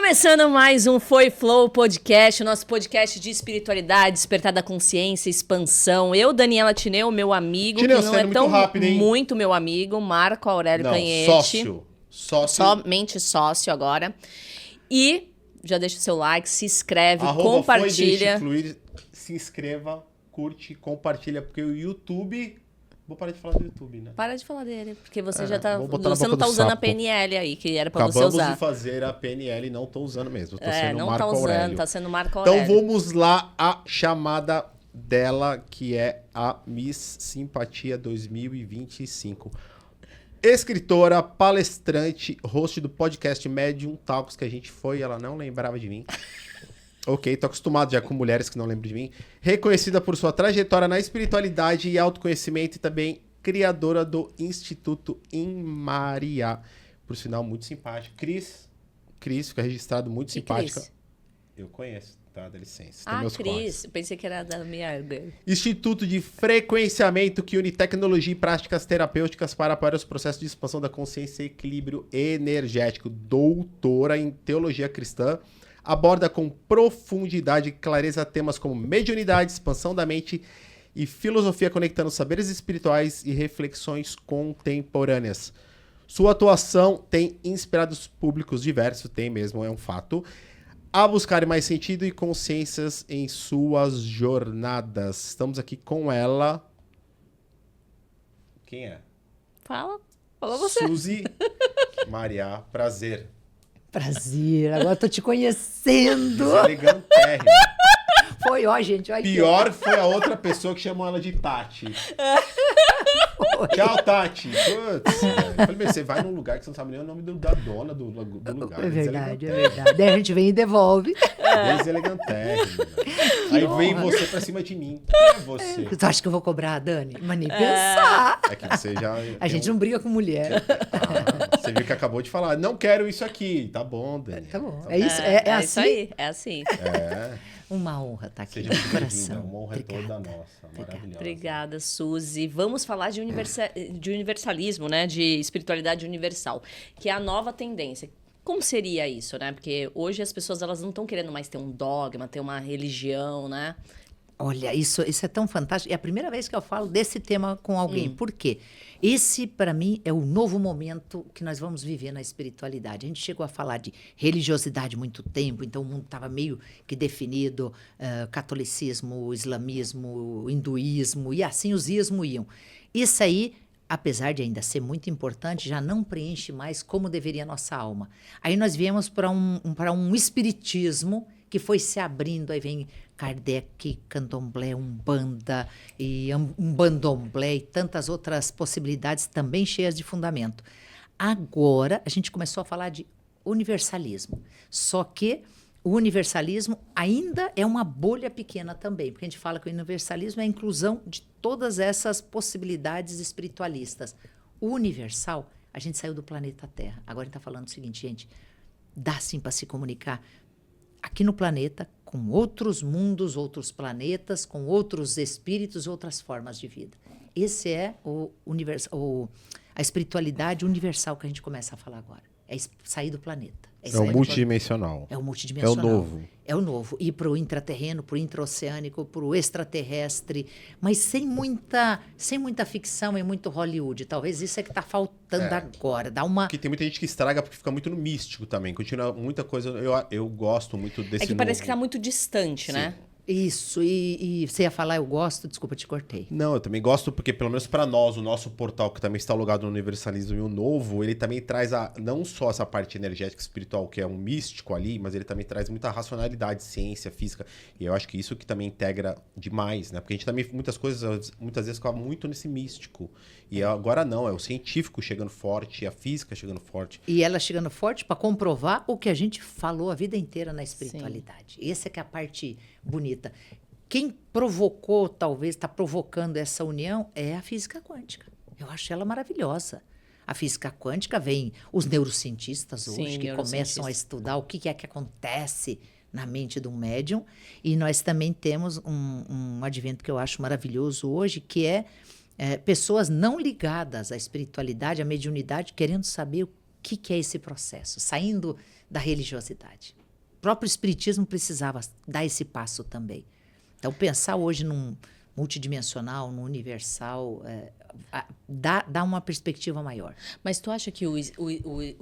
Começando mais um Foi Flow Podcast, o nosso podcast de espiritualidade, despertar da consciência, expansão. Eu, Daniela Tineu, meu amigo, Tineu, que não é tão rápido, muito meu amigo, Marco Aurélio Canhete. Sócio. Somente sócio agora. E já deixa o seu like, se inscreve, @ compartilha. Foi, deixe fluir, se inscreva, curte, compartilha, porque o YouTube... Vou parar de falar do YouTube, né? Para de falar dele, porque você já tá... Você não tá usando a PNL aí, que era pra Acabamos você usar. Acabamos de fazer a PNL e não tô usando mesmo. Tô sendo não Marco tá usando, Aurélio. tá sendo Marco Aurélio. Então vamos lá, a chamada dela, que é a Miss Simpatia 2025. Escritora, palestrante, host do podcast Medium Talks, que a gente foi, ela não lembrava de mim. Ok, tô acostumado já com mulheres que não lembram de mim. Reconhecida por sua trajetória na espiritualidade e autoconhecimento e também criadora do Instituto Inmaria. Por sinal, muito simpático. Cris, fica registrado, muito simpática. Cris? Eu conheço, tá? Dá licença. Tem meus Cris, corres. pensei que era da minha... Instituto de Frequenciamento que une tecnologia e práticas terapêuticas para apoiar os processos de expansão da consciência e equilíbrio energético. Doutora em Teologia Cristã. Aborda com profundidade e clareza temas como mediunidade, expansão da mente e filosofia, conectando saberes espirituais e reflexões contemporâneas. Sua atuação tem inspirado os públicos diversos, tem mesmo, é um fato, a buscarem mais sentido e consciências em suas jornadas. Estamos aqui com ela. Quem é? Fala você. Suzy Maria, prazer. Prazer, agora tô te conhecendo. Deselegantérrimo. Foi, ó, gente. Ó, Pior foi a outra pessoa que chamou ela de Tati. Tchau, Tati. Putz, eu falei, você vai num lugar que você não sabe nem o nome da dona do lugar. É verdade, é verdade. Daí a gente vem e devolve. Deselegantérrimo. Aí vem você pra cima de mim. Quem é você? Tu acha que eu vou cobrar, Dani? Mas nem pensar. É que você já... A gente não briga com mulher. Você viu que acabou de falar, não quero isso aqui. Tá bom, Dani. Tá bom. Tá É isso, é assim? Isso aí, é assim. É. Uma honra estar aqui Seja no muito coração. bem-vinda. Uma honra toda nossa. Maravilhosa. Obrigada, Suzy. Vamos falar de universalismo, né? De espiritualidade universal, que é a nova tendência. Como seria isso, né? Porque hoje as pessoas elas não estão querendo mais ter um dogma, ter uma religião, né? Olha, isso é tão fantástico. É a primeira vez que eu falo desse tema com alguém. Por quê? Esse, para mim, é o novo momento que nós vamos viver na espiritualidade. A gente chegou a falar de religiosidade há muito tempo, então o mundo estava meio que definido, catolicismo, islamismo, hinduísmo, e assim os ismos iam. Isso aí, apesar de ainda ser muito importante, já não preenche mais como deveria a nossa alma. Aí nós viemos para um espiritismo que foi se abrindo, aí vem Kardec, Candomblé, Umbanda e Umbandomblé e tantas outras possibilidades também cheias de fundamento. Agora, a gente começou a falar de universalismo, só que o universalismo ainda é uma bolha pequena também, porque a gente fala que o universalismo é a inclusão de todas essas possibilidades espiritualistas. O universal, a gente saiu do planeta Terra. Agora a gente está falando o seguinte, gente, dá sim para se comunicar aqui no planeta, com outros mundos, outros planetas, com outros espíritos, outras formas de vida. Esse é a espiritualidade universal que a gente começa a falar agora. É sair do planeta. É o multidimensional. É o multidimensional. É o novo. É o novo. Ir para o intraterreno, para o intraoceânico, para o extraterrestre, mas sem muita ficção e muito Hollywood. Talvez isso é que está faltando agora. Porque tem muita gente que estraga porque fica muito no místico também. Continua muita coisa. Eu gosto muito desse É que parece que está muito distante, né? Isso, e você ia falar, eu gosto, desculpa, te cortei. Não, eu também gosto porque, pelo menos para nós, o nosso portal, que também está alugado no Universalismo e o Novo, ele também traz não só essa parte energética espiritual, que é um místico ali, mas ele também traz muita racionalidade, ciência, física. E eu acho que isso que também integra demais, né? Porque a gente também, muitas vezes, ficava muito nesse místico. E agora não, é o científico chegando forte, a física chegando forte. E ela chegando forte para comprovar o que a gente falou a vida inteira na espiritualidade. Sim. Essa que é a parte bonita. Quem provocou, talvez, está provocando essa união é a física quântica. Eu acho ela maravilhosa. A física quântica vem os neurocientistas hoje, que começam a estudar o que é que acontece na mente de um médium. E nós também temos um advento que eu acho maravilhoso hoje, que é pessoas não ligadas à espiritualidade, à mediunidade, querendo saber o que é esse processo, saindo da religiosidade. O próprio espiritismo precisava dar esse passo também. Então, pensar hoje num multidimensional, num universal, dá uma perspectiva maior. Mas tu acha que o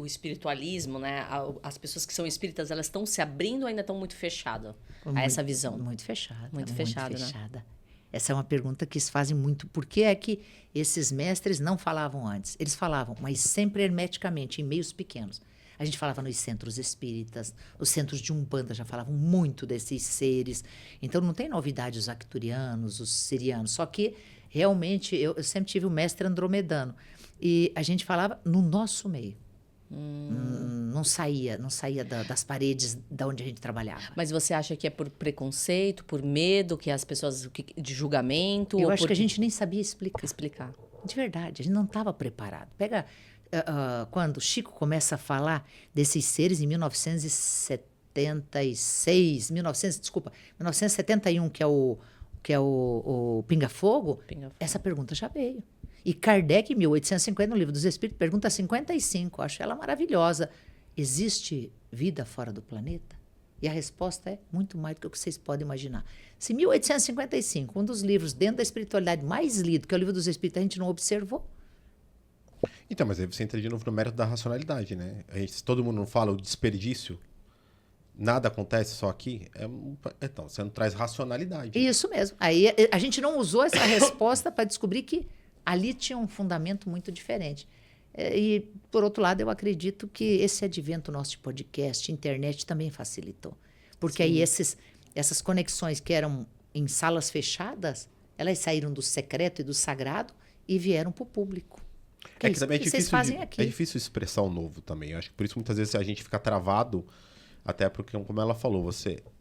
espiritualismo, né? As pessoas que são espíritas, elas estão se abrindo ou ainda estão muito fechadas a essa visão? Muito fechada. Muito fechada, né? Essa é uma pergunta que se fazem muito. Por que é que esses mestres não falavam antes? Eles falavam, mas sempre hermeticamente, em meios pequenos. A gente falava nos centros espíritas, os centros de Umbanda já falavam muito desses seres. Então, não tem novidade os arcturianos, os sirianos. Só que, realmente, eu sempre tive o mestre andromedano. E a gente falava no nosso meio. Não saía das paredes da onde a gente trabalhava. Mas você acha que é por preconceito, por medo, que as pessoas de julgamento? Eu acho que a gente nem sabia explicar. Explicar. De verdade, a gente não estava preparado. Pega quando Chico começa a falar desses seres em 1971, que é o Pinga Fogo, essa pergunta já veio. E Kardec, em 1850, no Livro dos Espíritos, pergunta 55, acho ela maravilhosa. Existe vida fora do planeta? E a resposta é muito mais do que o que vocês podem imaginar. Se em 1855, um dos livros dentro da espiritualidade mais lido, que é o Livro dos Espíritos, a gente não observou. Então, mas aí você entra de novo no mérito da racionalidade, né? Se todo mundo não fala o desperdício, nada acontece só aqui, então, você não traz racionalidade. Isso mesmo. Aí a gente não usou essa resposta para descobrir que ali tinha um fundamento muito diferente. E, por outro lado, eu acredito que esse advento nosso de podcast, internet, também facilitou. Porque aí essas conexões que eram em salas fechadas, elas saíram do secreto e do sagrado e vieram para o público. É que também é difícil expressar o novo também. Eu acho que por isso muitas vezes a gente fica travado, até porque, como ela falou,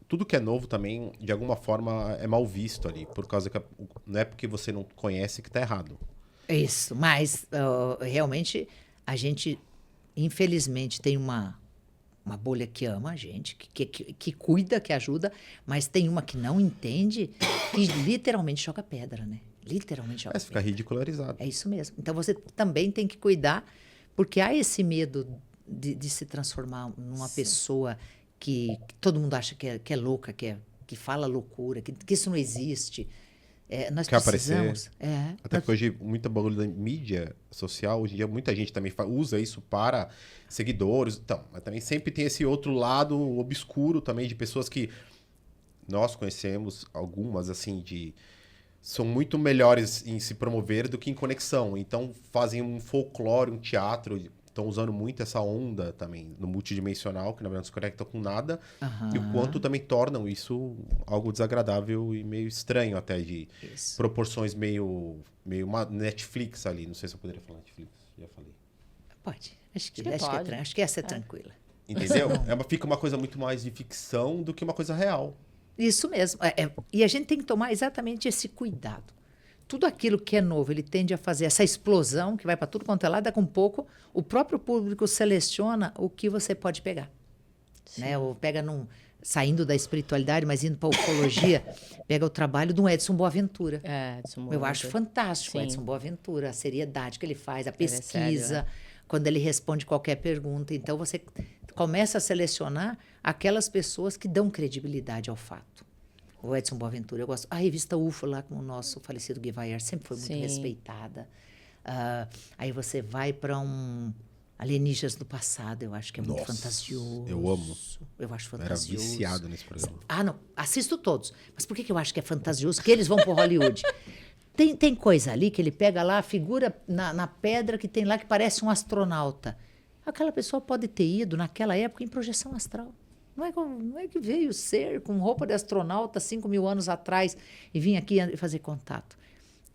tudo que é novo também, de alguma forma, é mal visto ali. Por causa que não é porque você não conhece que está errado. Isso, mas realmente a gente, infelizmente, tem uma bolha que ama a gente, que cuida, que ajuda, mas tem uma que não entende, que literalmente joga pedra, né? Literalmente joga pedra. Fica ridicularizado. É isso mesmo. Então você também tem que cuidar, porque há esse medo de se transformar numa pessoa que todo mundo acha que é louca, que fala loucura, que isso não existe. Nós quer precisamos. Aparecer. Até porque hoje, muita bagulho da mídia social, hoje em dia muita gente também usa isso para seguidores. Então, mas também sempre tem esse outro lado obscuro também de pessoas que nós conhecemos, algumas assim, são muito melhores em se promover do que em conexão. Então, fazem um folclore, um teatro. Estão usando muito essa onda também no multidimensional, que na verdade não se conecta com nada. E o quanto também tornam isso algo desagradável e meio estranho até, de proporções meio uma Netflix ali. Não sei se eu poderia falar Netflix, já falei. Pode. Acho que essa é tranquila. Entendeu? Fica uma coisa muito mais de ficção do que uma coisa real. Isso mesmo. E a gente tem que tomar exatamente esse cuidado. Tudo aquilo que é novo, ele tende a fazer essa explosão que vai para tudo quanto é lado, daqui a um pouco o próprio público seleciona o que você pode pegar. Né? Ou pega saindo da espiritualidade, mas indo para a ufologia, pega o trabalho de um Edson Boaventura. Edson Boaventura. Eu acho fantástico o Edson Boaventura, a seriedade que ele faz, a pesquisa, quando ele responde qualquer pergunta. Então, você começa a selecionar aquelas pessoas que dão credibilidade ao fato. O Edson Boaventura, eu gosto. A revista UFO, lá com o nosso falecido Guy Vaillard, sempre foi muito respeitada. Aí você vai para Alienígenas do Passado, eu acho que é muito fantasioso. Eu amo. Eu acho fantasioso. Era viciado nesse programa. Não, assisto todos. Mas por que eu acho que é fantasioso? Que eles vão para Hollywood. Tem coisa ali que ele pega lá, a figura na pedra que tem lá que parece um astronauta. Aquela pessoa pode ter ido, naquela época, em projeção astral. Não é que veio ser com roupa de astronauta 5.000 anos atrás e vinha aqui fazer contato.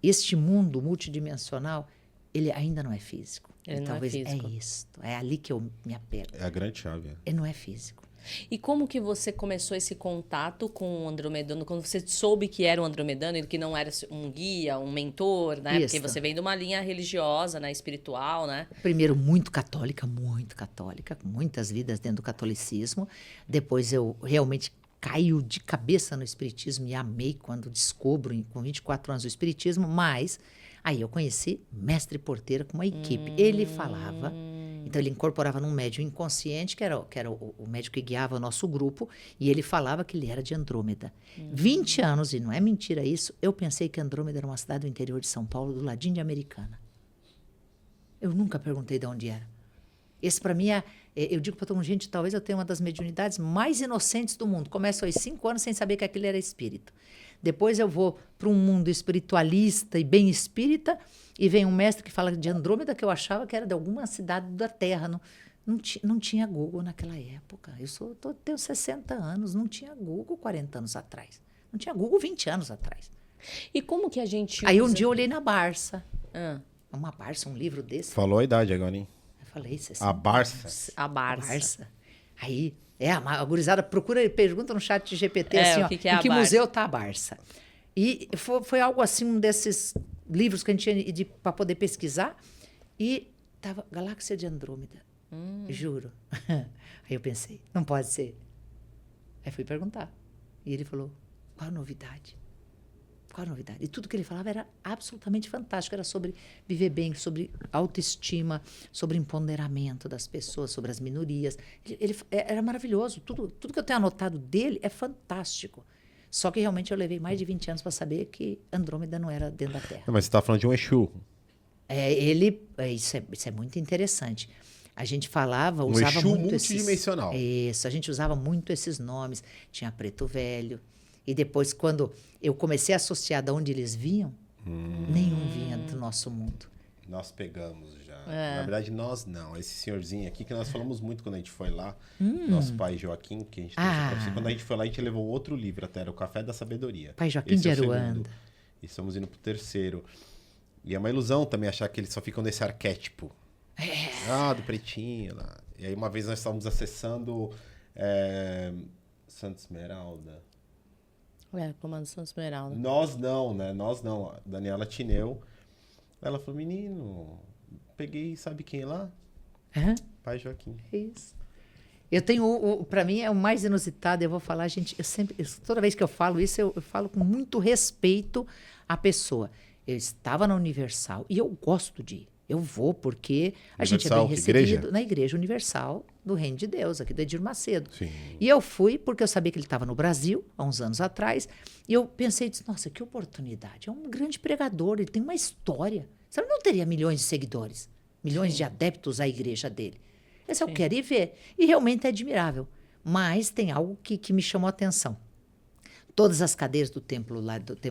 Este mundo multidimensional, ele ainda não é físico. Talvez é isso. É ali que eu me apego. É a grande chave. Ele não é físico. E como que você começou esse contato com o Andromedano? Quando você soube que era um Andromedano e que não era um guia, um mentor, né? Porque você vem de uma linha religiosa, né? Espiritual, né? Primeiro, muito católica, com muitas vidas dentro do catolicismo. Depois eu realmente caio de cabeça no espiritismo e amei quando descubro, com 24 anos, o espiritismo. Mas aí eu conheci Mestre Porteira com uma equipe. Ele falava, Então, ele incorporava num médium inconsciente, que era o médico que guiava o nosso grupo, e ele falava que ele era de Andrômeda. 20 anos, e não é mentira isso, eu pensei que Andrômeda era uma cidade do interior de São Paulo, do ladinho de Americana. Eu nunca perguntei de onde era. Esse, para mim, eu digo para todo mundo, gente, talvez eu tenha uma das mediunidades mais inocentes do mundo. Começo aos 5 anos sem saber que aquilo era espírito. Depois eu vou para um mundo espiritualista e bem espírita, e vem um mestre que fala de Andrômeda, que eu achava que era de alguma cidade da Terra. Não tinha Google naquela época. Tenho 60 anos, não tinha Google 40 anos atrás. Não tinha Google 20 anos atrás. E como que a gente Aí um dia eu olhei na Barça. Ah. Uma Barça, um livro desse. Falou a idade agora, hein? Eu falei, 60. A Barça. A Barça. Aí, a gurizada procura e pergunta no chat de GPT assim, o que é em a que Barça? museu tá a Barça? E foi algo assim, um desses livros que a gente tinha para poder pesquisar, e tava Galáxia de Andrômeda, juro. Aí eu pensei, não pode ser. Aí fui perguntar. E ele falou, qual a novidade? Qual a novidade? E tudo que ele falava era absolutamente fantástico. Era sobre viver bem, sobre autoestima, sobre empoderamento das pessoas, sobre as minorias. Era maravilhoso. Tudo que eu tenho anotado dele é fantástico. Só que realmente eu levei mais de 20 anos para saber que Andrômeda não era dentro da Terra. Não, mas você está falando de um Exu. Isso é muito interessante. A gente falava, Um usava Exu muito multidimensional. Isso, a gente usava muito esses nomes. Tinha Preto Velho. E depois, quando eu comecei a associar de onde eles vinham, nenhum vinha do nosso mundo. Nós pegamos já. Na verdade, nós não. Esse senhorzinho aqui, que nós falamos muito quando a gente foi lá, nosso pai Joaquim, que a gente trouxe pra você. Quando a gente foi lá, a gente levou outro livro até, era o Café da Sabedoria. Pai Joaquim Esse de é o segundo. Aruanda. E estamos indo pro terceiro. E é uma ilusão também achar que eles só ficam nesse arquétipo. Do pretinho lá. E aí uma vez nós estávamos acessando Santa Esmeralda. Comando Santa Esmeralda. Nós não, né? Nós não. A Daniela Tineu. Ela falou, menino, peguei, sabe quem lá? Pai Joaquim. É isso. Eu tenho, para mim, é o mais inusitado, eu vou falar, gente, toda vez que eu falo isso, eu falo com muito respeito à pessoa. Eu estava na Universal e eu gosto de ir. Eu vou porque a gente é bem recebido na Igreja Universal do Reino de Deus, aqui do Edir Macedo. Sim. E eu fui porque eu sabia que ele estava no Brasil, há uns anos atrás, e eu pensei, nossa, que oportunidade. É um grande pregador, ele tem uma história. Você não teria milhões de seguidores, milhões de adeptos à igreja dele. Esse eu quero ir ver. E realmente é admirável. Mas tem algo que me chamou a atenção. Todas as cadeiras do templo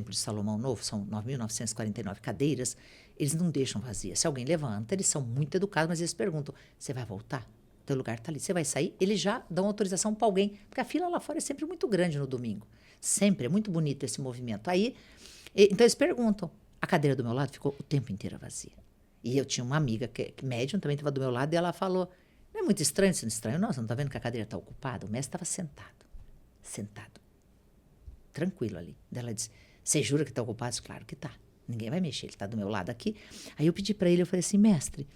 de Salomão Novo, são 9.949 cadeiras, eles não deixam vazias. Se alguém levanta, eles são muito educados, mas eles perguntam, você vai voltar? O teu lugar está ali, você vai sair? Eles já dão autorização para alguém, porque a fila lá fora é sempre muito grande no domingo. Sempre, é muito bonito esse movimento. Então eles perguntam, a cadeira do meu lado ficou o tempo inteiro vazia. E eu tinha uma amiga que médium, também estava do meu lado, e ela falou, não é muito estranho? Você não é estranho? Não, você não está vendo que a cadeira está ocupada? O mestre estava sentado. Tranquilo ali. Daí ela disse, você jura que está ocupado? Disse, claro que está. Ninguém vai mexer, ele está do meu lado aqui. Aí eu pedi para ele, eu falei assim, mestre,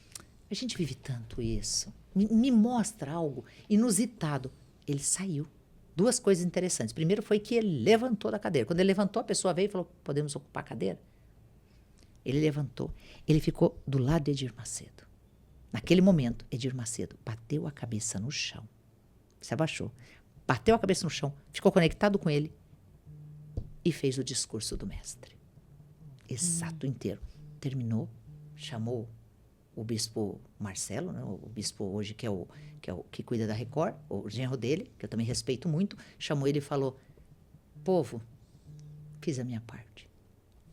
a gente vive tanto isso. Me mostra algo inusitado. Ele saiu. 2 coisas interessantes. Primeiro foi que ele levantou da cadeira. Quando ele levantou, a pessoa veio e falou, podemos ocupar a cadeira? Ele levantou. Ele ficou do lado de Edir Macedo. Naquele momento, Edir Macedo bateu a cabeça no chão. Se abaixou. Bateu a cabeça no chão, ficou conectado com ele e fez o discurso do mestre. Exato, inteiro. Terminou, chamou o bispo Marcelo, né, o bispo hoje que cuida da Record, o genro dele, que eu também respeito muito, chamou ele e falou, povo, fiz a minha parte.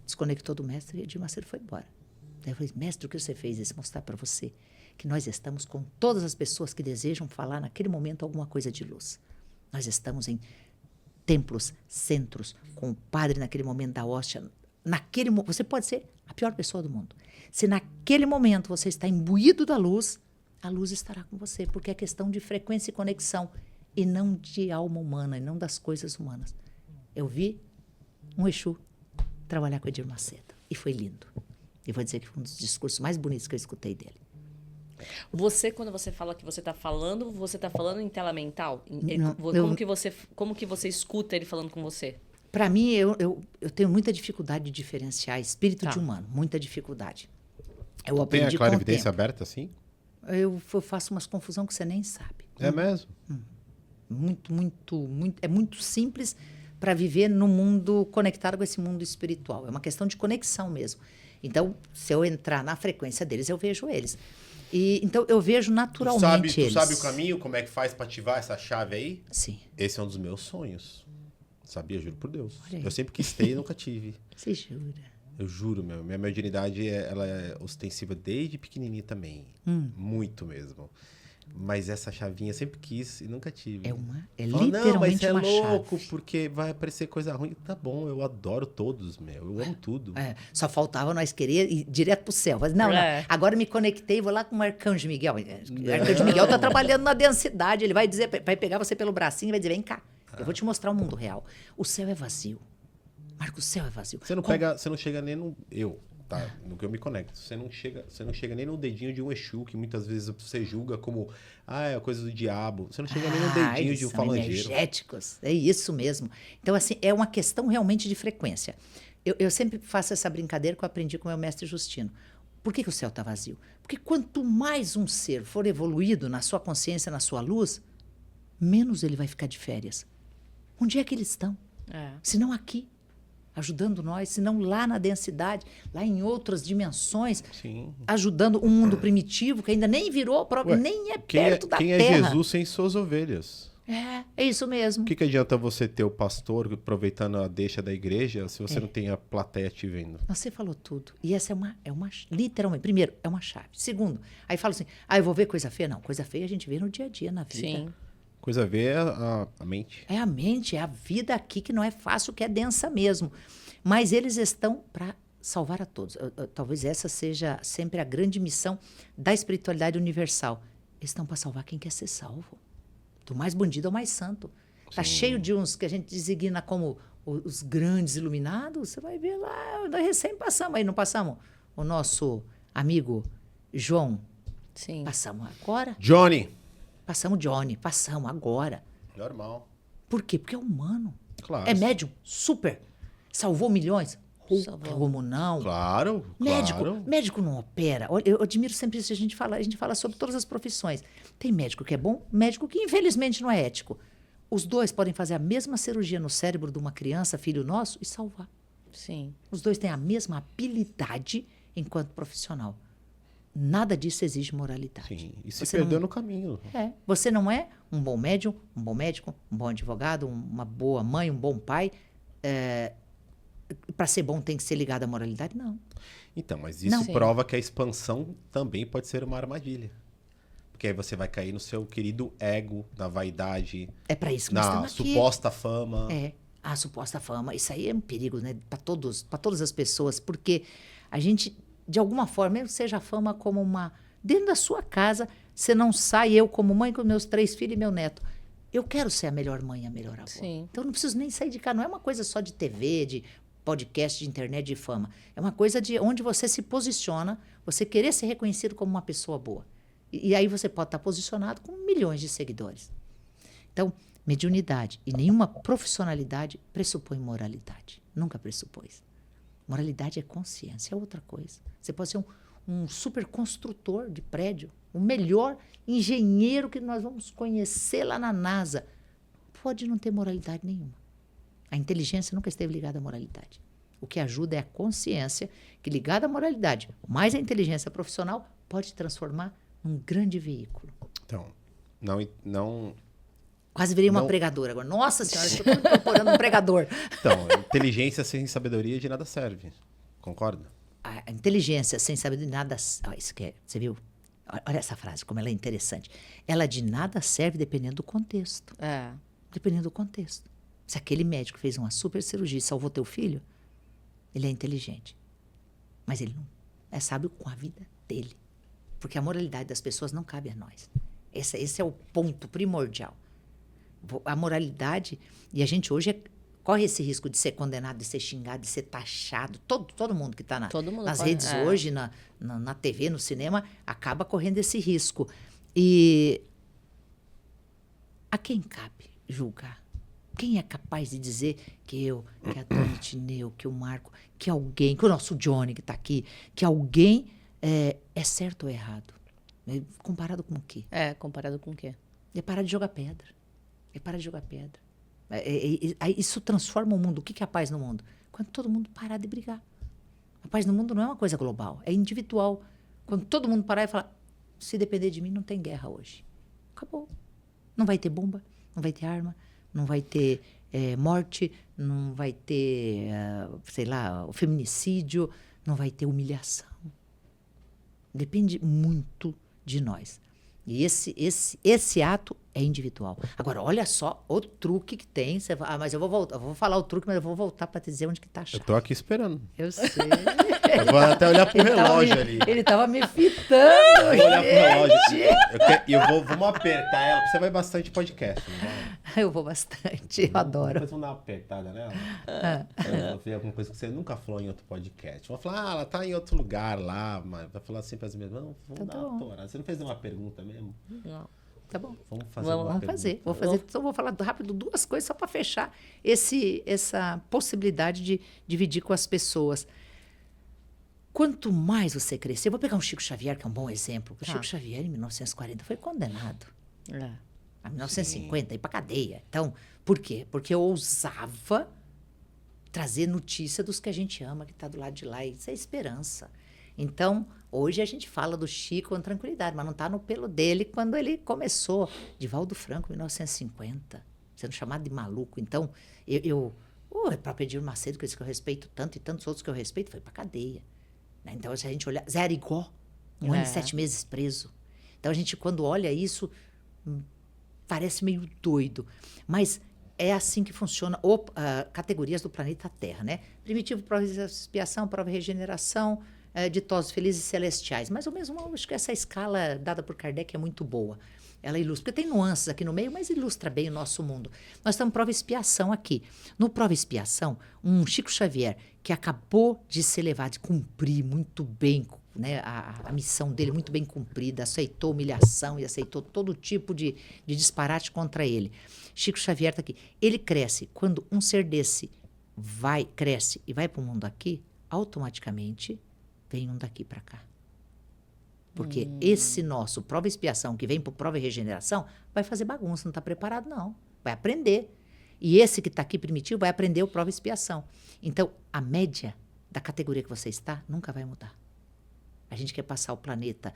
Desconectou do mestre e Edir Macedo foi embora. Daí eu falei, mestre, o que você fez? Esse mostrar para você que nós estamos com todas as pessoas que desejam falar naquele momento alguma coisa de luz. Nós estamos em templos, centros, com o padre naquele momento da hóstia. Você pode ser a pior pessoa do mundo. Se naquele momento você está imbuído da luz, a luz estará com você, porque é questão de frequência e conexão, e não de alma humana, e não das coisas humanas. Eu vi um Exu trabalhar com Edir Macedo, e foi lindo. E vou dizer que foi um dos discursos mais bonitos que eu escutei dele. Você, quando você fala que você está falando em tela mental? Como que você escuta ele falando com você? Para mim, eu tenho muita dificuldade de diferenciar espírito de humano. Muita dificuldade. Eu Tem aprendi a clarividência aberta, assim? Eu faço umas confusão que você nem sabe. É mesmo? É muito simples para viver no mundo conectado com esse mundo espiritual. É uma questão de conexão mesmo. Então, se eu entrar na frequência deles, eu vejo eles. Então, eu vejo naturalmente eles. Tu sabe o caminho, como é que faz para ativar essa chave aí? Sim. Esse é um dos meus sonhos. Sabia? Juro por Deus. Olha aí. Eu sempre quis ter e nunca tive. Você jura? Eu juro, minha mediunidade ela é ostensiva desde pequenininha também. Muito mesmo. Mas essa chavinha eu sempre quis e nunca tive. Literalmente não, mas é uma louco, chave. porque vai aparecer coisa ruim. Tá bom, eu adoro todos, eu amo tudo. Só faltava nós querer ir direto pro céu. Mas não, agora me conectei, vou lá com o Arcanjo Miguel. O Arcanjo Miguel tá trabalhando na densidade, ele vai dizer, vai pegar você pelo bracinho e vai dizer, vem cá, eu vou te mostrar o mundo real. O céu é vazio. Marco, o céu é vazio. Você não chega nem no... no que eu me conecto. Você não chega nem no dedinho de um Exu, que muitas vezes você julga como, é coisa do diabo. Você não chega nem no dedinho de um falangeiro. Energéticos, é isso mesmo. Então, assim, é uma questão realmente de frequência. Eu sempre faço essa brincadeira que eu aprendi com o meu mestre Justino. Por que o céu está vazio? Porque quanto mais um ser for evoluído na sua consciência, na sua luz, menos ele vai ficar de férias. Onde é que eles estão? Se não aqui, ajudando nós, se não lá na densidade, lá em outras dimensões, Sim. ajudando um mundo primitivo que ainda nem virou próprio, nem é perto da Quem Terra. é Jesus sem suas ovelhas? É isso mesmo. O que adianta você ter o pastor aproveitando a deixa da igreja se você não tem a plateia te vendo? Você falou tudo. E essa é uma literalmente, primeiro, é uma chave. Segundo, aí fala assim, eu vou ver coisa feia? Não, coisa feia a gente vê no dia a dia, na vida. Sim. Coisa a ver é a mente. É a mente, é a vida aqui que não é fácil, que é densa mesmo. Mas eles estão para salvar a todos. Talvez essa seja sempre a grande missão da espiritualidade universal. Eles estão para salvar quem quer ser salvo. Do mais bandido ao mais santo. Está cheio de uns que a gente designa como os grandes iluminados. Você vai ver lá, nós recém passamos aí, não passamos? O nosso amigo João. Sim. Passamos agora. Johnny. Passamos Johnny, passamos agora. Normal. Por quê? Porque é humano. Claro. É médium, super. Salvou milhões? Salvou. Como não? Claro, Médico não opera. Olha, eu admiro sempre isso. A gente fala sobre todas as profissões. Tem médico que é bom, médico que infelizmente não é ético. Os dois podem fazer a mesma cirurgia no cérebro de uma criança, filho nosso, e salvar. Sim. Os dois têm a mesma habilidade enquanto profissional. Nada disso exige moralidade. Sim, e se Você perdeu não... no caminho. Você não é um bom médium, um bom médico, um bom advogado, uma boa mãe, um bom pai. Para ser bom tem que ser ligado à moralidade? Não. Então, mas isso prova que a expansão também pode ser uma armadilha. Porque aí você vai cair no seu querido ego, na vaidade. É para isso que nós estamos aqui. Na suposta fama. A suposta fama. Isso aí é um perigo, né? Para todas as pessoas. Porque a gente, de alguma forma, mesmo seja a fama como uma... Dentro da sua casa, você não sai, eu como mãe com meus 3 filhos e meu neto. Eu quero ser a melhor mãe, a melhor avó. Sim. Então, eu não preciso nem sair de casa. Não é uma coisa só de TV, de podcast, de internet, de fama. É uma coisa de onde você se posiciona, você querer ser reconhecido como uma pessoa boa. E aí você pode estar posicionado com milhões de seguidores. Então, mediunidade e nenhuma profissionalidade pressupõe moralidade. Nunca pressupôs. Moralidade é consciência, é outra coisa. Você pode ser um super construtor de prédio, o melhor engenheiro que nós vamos conhecer lá na NASA. Pode não ter moralidade nenhuma. A inteligência nunca esteve ligada à moralidade. O que ajuda é a consciência, que ligada à moralidade, mais a inteligência profissional, pode transformar num grande veículo. Então, não... Quase virei uma pregadora agora. Nossa Senhora, estou incorporando um pregador. Então, inteligência sem sabedoria de nada serve. Concorda? A inteligência sem sabedoria de nada... isso que é, você viu? Olha essa frase, como ela é interessante. Ela de nada serve dependendo do contexto. Dependendo do contexto. Se aquele médico fez uma super cirurgia e salvou teu filho, ele é inteligente. Mas ele não é sábio com a vida dele. Porque a moralidade das pessoas não cabe a nós. Esse é o ponto primordial. A moralidade... E a gente hoje corre esse risco de ser condenado, de ser xingado, de ser taxado. Todo mundo que está nas redes hoje, na TV, no cinema, acaba correndo esse risco. E a quem cabe julgar? Quem é capaz de dizer que a Dona Tineu, que o Marco, que alguém, que o nosso Johnny que está aqui, que alguém é certo ou errado? Comparado com o quê? Comparado com o quê? É parar de jogar pedra. Isso transforma o mundo. O que é a paz no mundo? Quando todo mundo parar de brigar. A paz no mundo não é uma coisa global, é individual. Quando todo mundo parar e falar, se depender de mim, não tem guerra hoje. Acabou. Não vai ter bomba, não vai ter arma, não vai ter morte, não vai ter, sei lá, o feminicídio, não vai ter humilhação. Depende muito de nós. E esse ato é individual. Agora, olha só o truque que tem. Mas eu vou falar o truque, mas eu vou voltar para te dizer onde que tá a chave. Eu tô aqui esperando. Eu sei. Eu vou até olhar pro relógio ali. Ele tava me fitando. Eu vou olhar pro relógio. Vamos apertar ela, porque você vai bastante podcast, não vai? Eu vou bastante, eu adoro. Depois vamos dar uma apertada nela. Ela fez alguma coisa que você nunca falou em outro podcast. Vou falar, ela tá em outro lugar lá, mas vai falar sempre as mesmas. Não, vamos dar uma torada. Você não fez nenhuma pergunta mesmo? Não. Tá bom. Vamos fazer Vamos fazer. Então, vou falar rápido duas coisas só para fechar essa possibilidade de dividir com as pessoas. Quanto mais você crescer, eu vou pegar um Chico Xavier, que é um bom exemplo. O Chico Xavier, em 1940, foi condenado. Em 1950, ir para cadeia. Então, por quê? Porque eu ousava trazer notícia dos que a gente ama, que está do lado de lá. Isso é esperança. Então, hoje a gente fala do Chico com tranquilidade, mas não está no pelo dele quando ele começou. Divaldo Franco, 1950, sendo chamado de maluco. Então, o próprio Edir Macedo, que eu respeito tanto, e tantos outros que eu respeito, foi para cadeia. Então, se a gente olhar, Zé Arigó, 1 ano e 7 meses preso. Então, a gente, quando olha isso, parece meio doido. Mas é assim que funciona categorias do planeta Terra, né? Primitivo, prova de expiação, prova de regeneração, ditosos felizes e celestiais. Mais ou menos, acho que essa escala dada por Kardec é muito boa. Ela ilustra, porque tem nuances aqui no meio, mas ilustra bem o nosso mundo. Nós estamos prova e expiação aqui. No prova e expiação, um Chico Xavier que acabou de se elevar, de cumprir muito bem, né, a missão dele muito bem cumprida, aceitou humilhação e aceitou todo tipo de disparate contra ele. Chico Xavier está aqui. Ele cresce. Quando um ser desse cresce e vai para o mundo aqui, automaticamente vem um daqui para cá. Porque esse nosso prova e expiação que vem para prova e regeneração vai fazer bagunça, não está preparado não. Vai aprender. E esse que está aqui primitivo vai aprender o prova e expiação. Então, a média da categoria que você está nunca vai mudar. A gente quer passar o planeta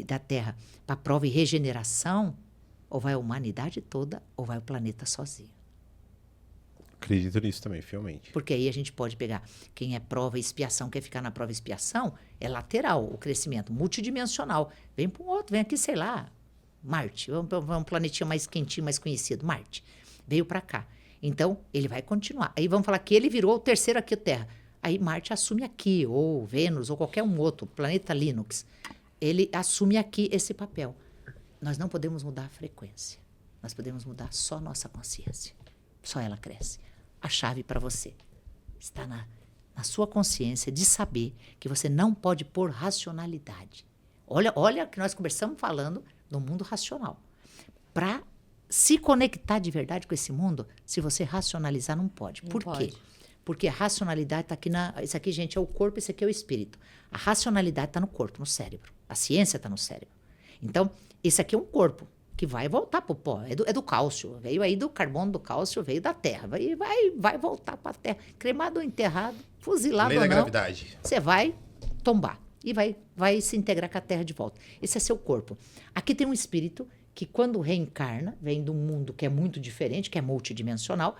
da Terra para prova e regeneração, ou vai a humanidade toda, ou vai o planeta sozinho. Acredito nisso também, fielmente. Porque aí a gente pode pegar quem é prova e expiação, quer ficar na prova e expiação, é lateral o crescimento, multidimensional. Vem para um outro, vem aqui, sei lá, Marte. Vamos para um planetinha mais quentinho, mais conhecido, Marte. Veio para cá. Então, ele vai continuar. Aí vamos falar que ele virou o terceiro aqui, Terra. Aí Marte assume aqui, ou Vênus, ou qualquer um outro, planeta Linux. Ele assume aqui esse papel. Nós não podemos mudar a frequência. Nós podemos mudar só nossa consciência. Só ela cresce. A chave para você está na sua consciência de saber que você não pode pôr racionalidade. Olha que nós conversamos falando do mundo racional. Para se conectar de verdade com esse mundo, se você racionalizar, não pode. Por quê? Porque a racionalidade está aqui isso aqui, gente, é o corpo, esse aqui é o espírito. A racionalidade está no corpo, no cérebro. A ciência está no cérebro. Então, esse aqui é um corpo que vai voltar para o pó. É do cálcio. Veio aí do carbono do cálcio, veio da terra. Vai voltar para a terra. Cremado ou enterrado, fuzilado ou não. Lei da gravidade. Você vai tombar e vai se integrar com a terra de volta. Esse é seu corpo. Aqui tem um espírito que, quando reencarna, vem de um mundo que é muito diferente, que é multidimensional,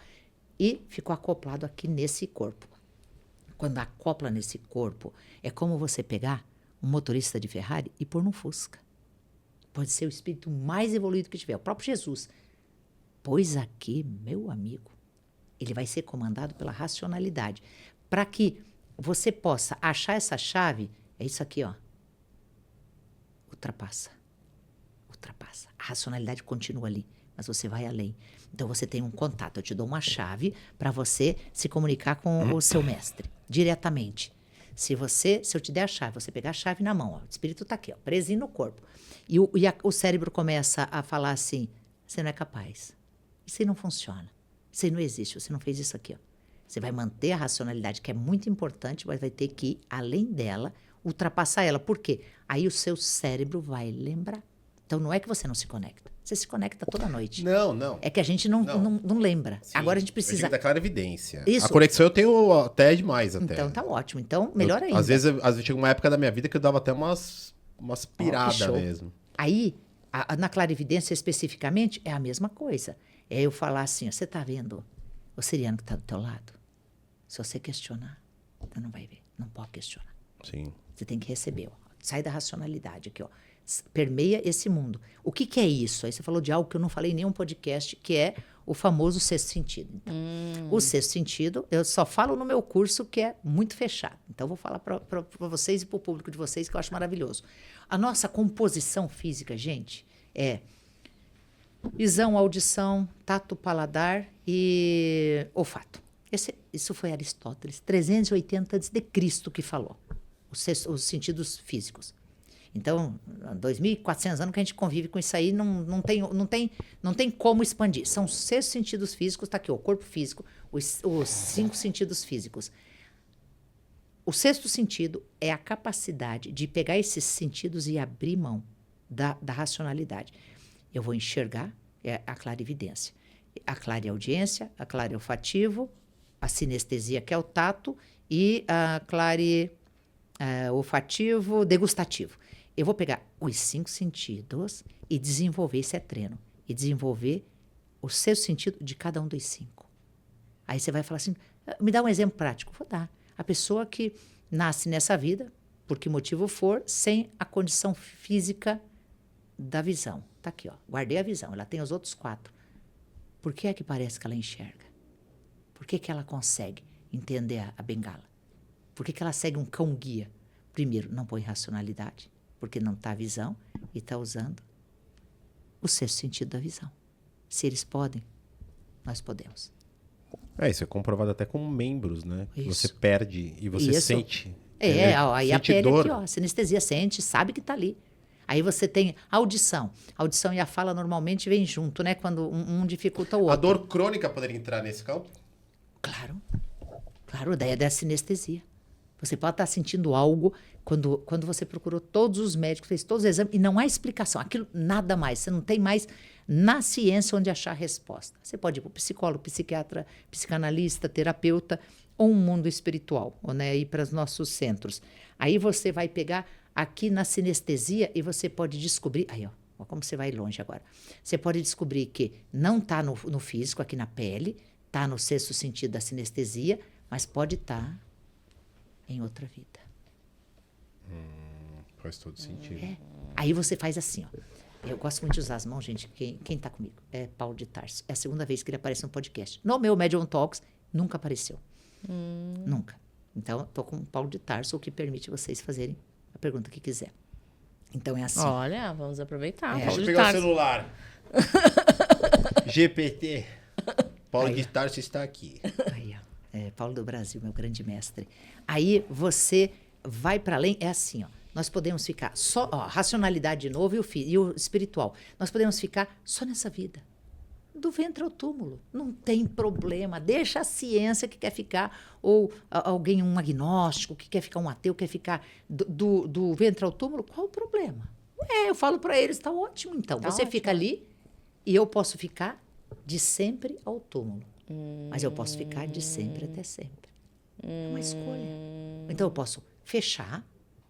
e ficou acoplado aqui nesse corpo. Quando acopla nesse corpo, é como você pegar um motorista de Ferrari e pôr num Fusca. Pode ser o espírito mais evoluído que tiver, o próprio Jesus. Pois aqui, meu amigo, ele vai ser comandado pela racionalidade. Para que você possa achar essa chave, é isso aqui, ó. Ultrapassa. A racionalidade continua ali, mas você vai além. Então, você tem um contato. Eu te dou uma chave para você se comunicar com o seu mestre, diretamente. Se eu te der a chave, você pegar a chave na mão, ó, o espírito está aqui, ó, presinho no corpo. E o cérebro começa a falar assim, você não é capaz. Isso aí não funciona. Isso aí não existe, você não fez isso aqui. Ó. Você vai manter a racionalidade, que é muito importante, mas vai ter que ir além dela, ultrapassar ela. Por quê? Aí o seu cérebro vai lembrar. Então, não é que você não se conecta. Você se conecta toda noite. Não. É que a gente não lembra. Sim, Agora a gente precisa... da clara evidência. Isso. A conexão eu tenho até demais até. Então, tá ótimo. Então, melhor ainda. Às vezes chega uma época da minha vida que eu dava até umas piradas mesmo. Aí, na clarividência especificamente, é a mesma coisa. É eu falar assim, ó, você tá vendo o siriano que tá do teu lado? Se você questionar, você não vai ver. Não pode questionar. Sim. Você tem que receber. Ó. Sai da racionalidade aqui, ó. Permeia esse mundo. O que é isso? Aí você falou de algo que eu não falei em nenhum podcast, que é o famoso sexto sentido. Então, o sexto sentido, eu só falo no meu curso, que é muito fechado. Então, eu vou falar para vocês e para o público de vocês, que eu acho maravilhoso. A nossa composição física, gente, é visão, audição, tato, paladar e olfato. Isso foi Aristóteles, 380 a.C. que falou. Os sentidos físicos. Então, 2.400 anos que a gente convive com isso aí, não tem como expandir. São os 6 sentidos físicos, está aqui, o corpo físico, os 5 sentidos físicos. O 6º sentido é a capacidade de pegar esses sentidos e abrir mão da racionalidade. Eu vou enxergar, é a clarividência. A clareaudiência, a clareolfativo, a sinestesia, que é o tato, e a olfativo, degustativo. Eu vou pegar os 5 sentidos e desenvolver, isso é treino, e desenvolver o 6º sentido de cada um dos 5. Aí você vai falar assim, me dá um exemplo prático. Vou dar. A pessoa que nasce nessa vida, por que motivo for, sem a condição física da visão. Tá aqui, ó. Guardei a visão. Ela tem os outros 4. Por que é que parece que ela enxerga? Por que ela consegue entender a bengala? Por que ela segue um cão-guia? Primeiro, não põe racionalidade, porque não está a visão e está usando o 6º sentido da visão. Se eles podem, nós podemos. Isso é comprovado até com membros, né? Isso. Você perde e você sente. Aí a pele dor. aqui, ó, a sinestesia sente, sabe que está ali. Aí você tem audição. A audição e a fala normalmente vêm junto, né? Quando um dificulta o outro. A dor crônica poderia entrar nesse campo? Claro. Claro, daí é da sinestesia. Você pode estar sentindo algo quando você procurou todos os médicos, fez todos os exames e não há explicação. Aquilo nada mais. Você não tem mais na ciência onde achar a resposta. Você pode ir para o psicólogo, psiquiatra, psicanalista, terapeuta ou um mundo espiritual, ou, né, ir para os nossos centros. Aí você vai pegar aqui na sinestesia e você pode descobrir... Aí, ó como você vai longe agora. Você pode descobrir que não está no físico, aqui na pele, está no 6º sentido da sinestesia, mas pode estar em outra vida. Faz todo sentido. Aí você faz assim, ó. Eu gosto muito de usar as mãos, gente. Quem tá comigo? É Paulo de Tarso. É a 2ª vez que ele aparece no podcast. No meu Medium Talks, nunca apareceu. Nunca. Então, tô com o Paulo de Tarso, o que permite vocês fazerem a pergunta que quiser. Então, é assim. Olha, vamos aproveitar. Deixa eu pegar o celular. GPT. Paulo de Tarso está aqui. Aí, ó. Paulo do Brasil, meu grande mestre. Aí você vai para além, é assim, ó. Nós podemos ficar só, ó, racionalidade de novo e o espiritual. Nós podemos ficar só nessa vida. Do ventre ao túmulo. Não tem problema. Deixa a ciência que quer ficar, ou alguém, um agnóstico, que quer ficar um ateu, quer ficar do ventre ao túmulo. Qual o problema? Eu falo para eles, tá ótimo então. Tá você ótimo. fica ali e eu posso ficar de sempre ao túmulo. Mas eu posso ficar de sempre até sempre. É uma escolha. Então eu posso fechar,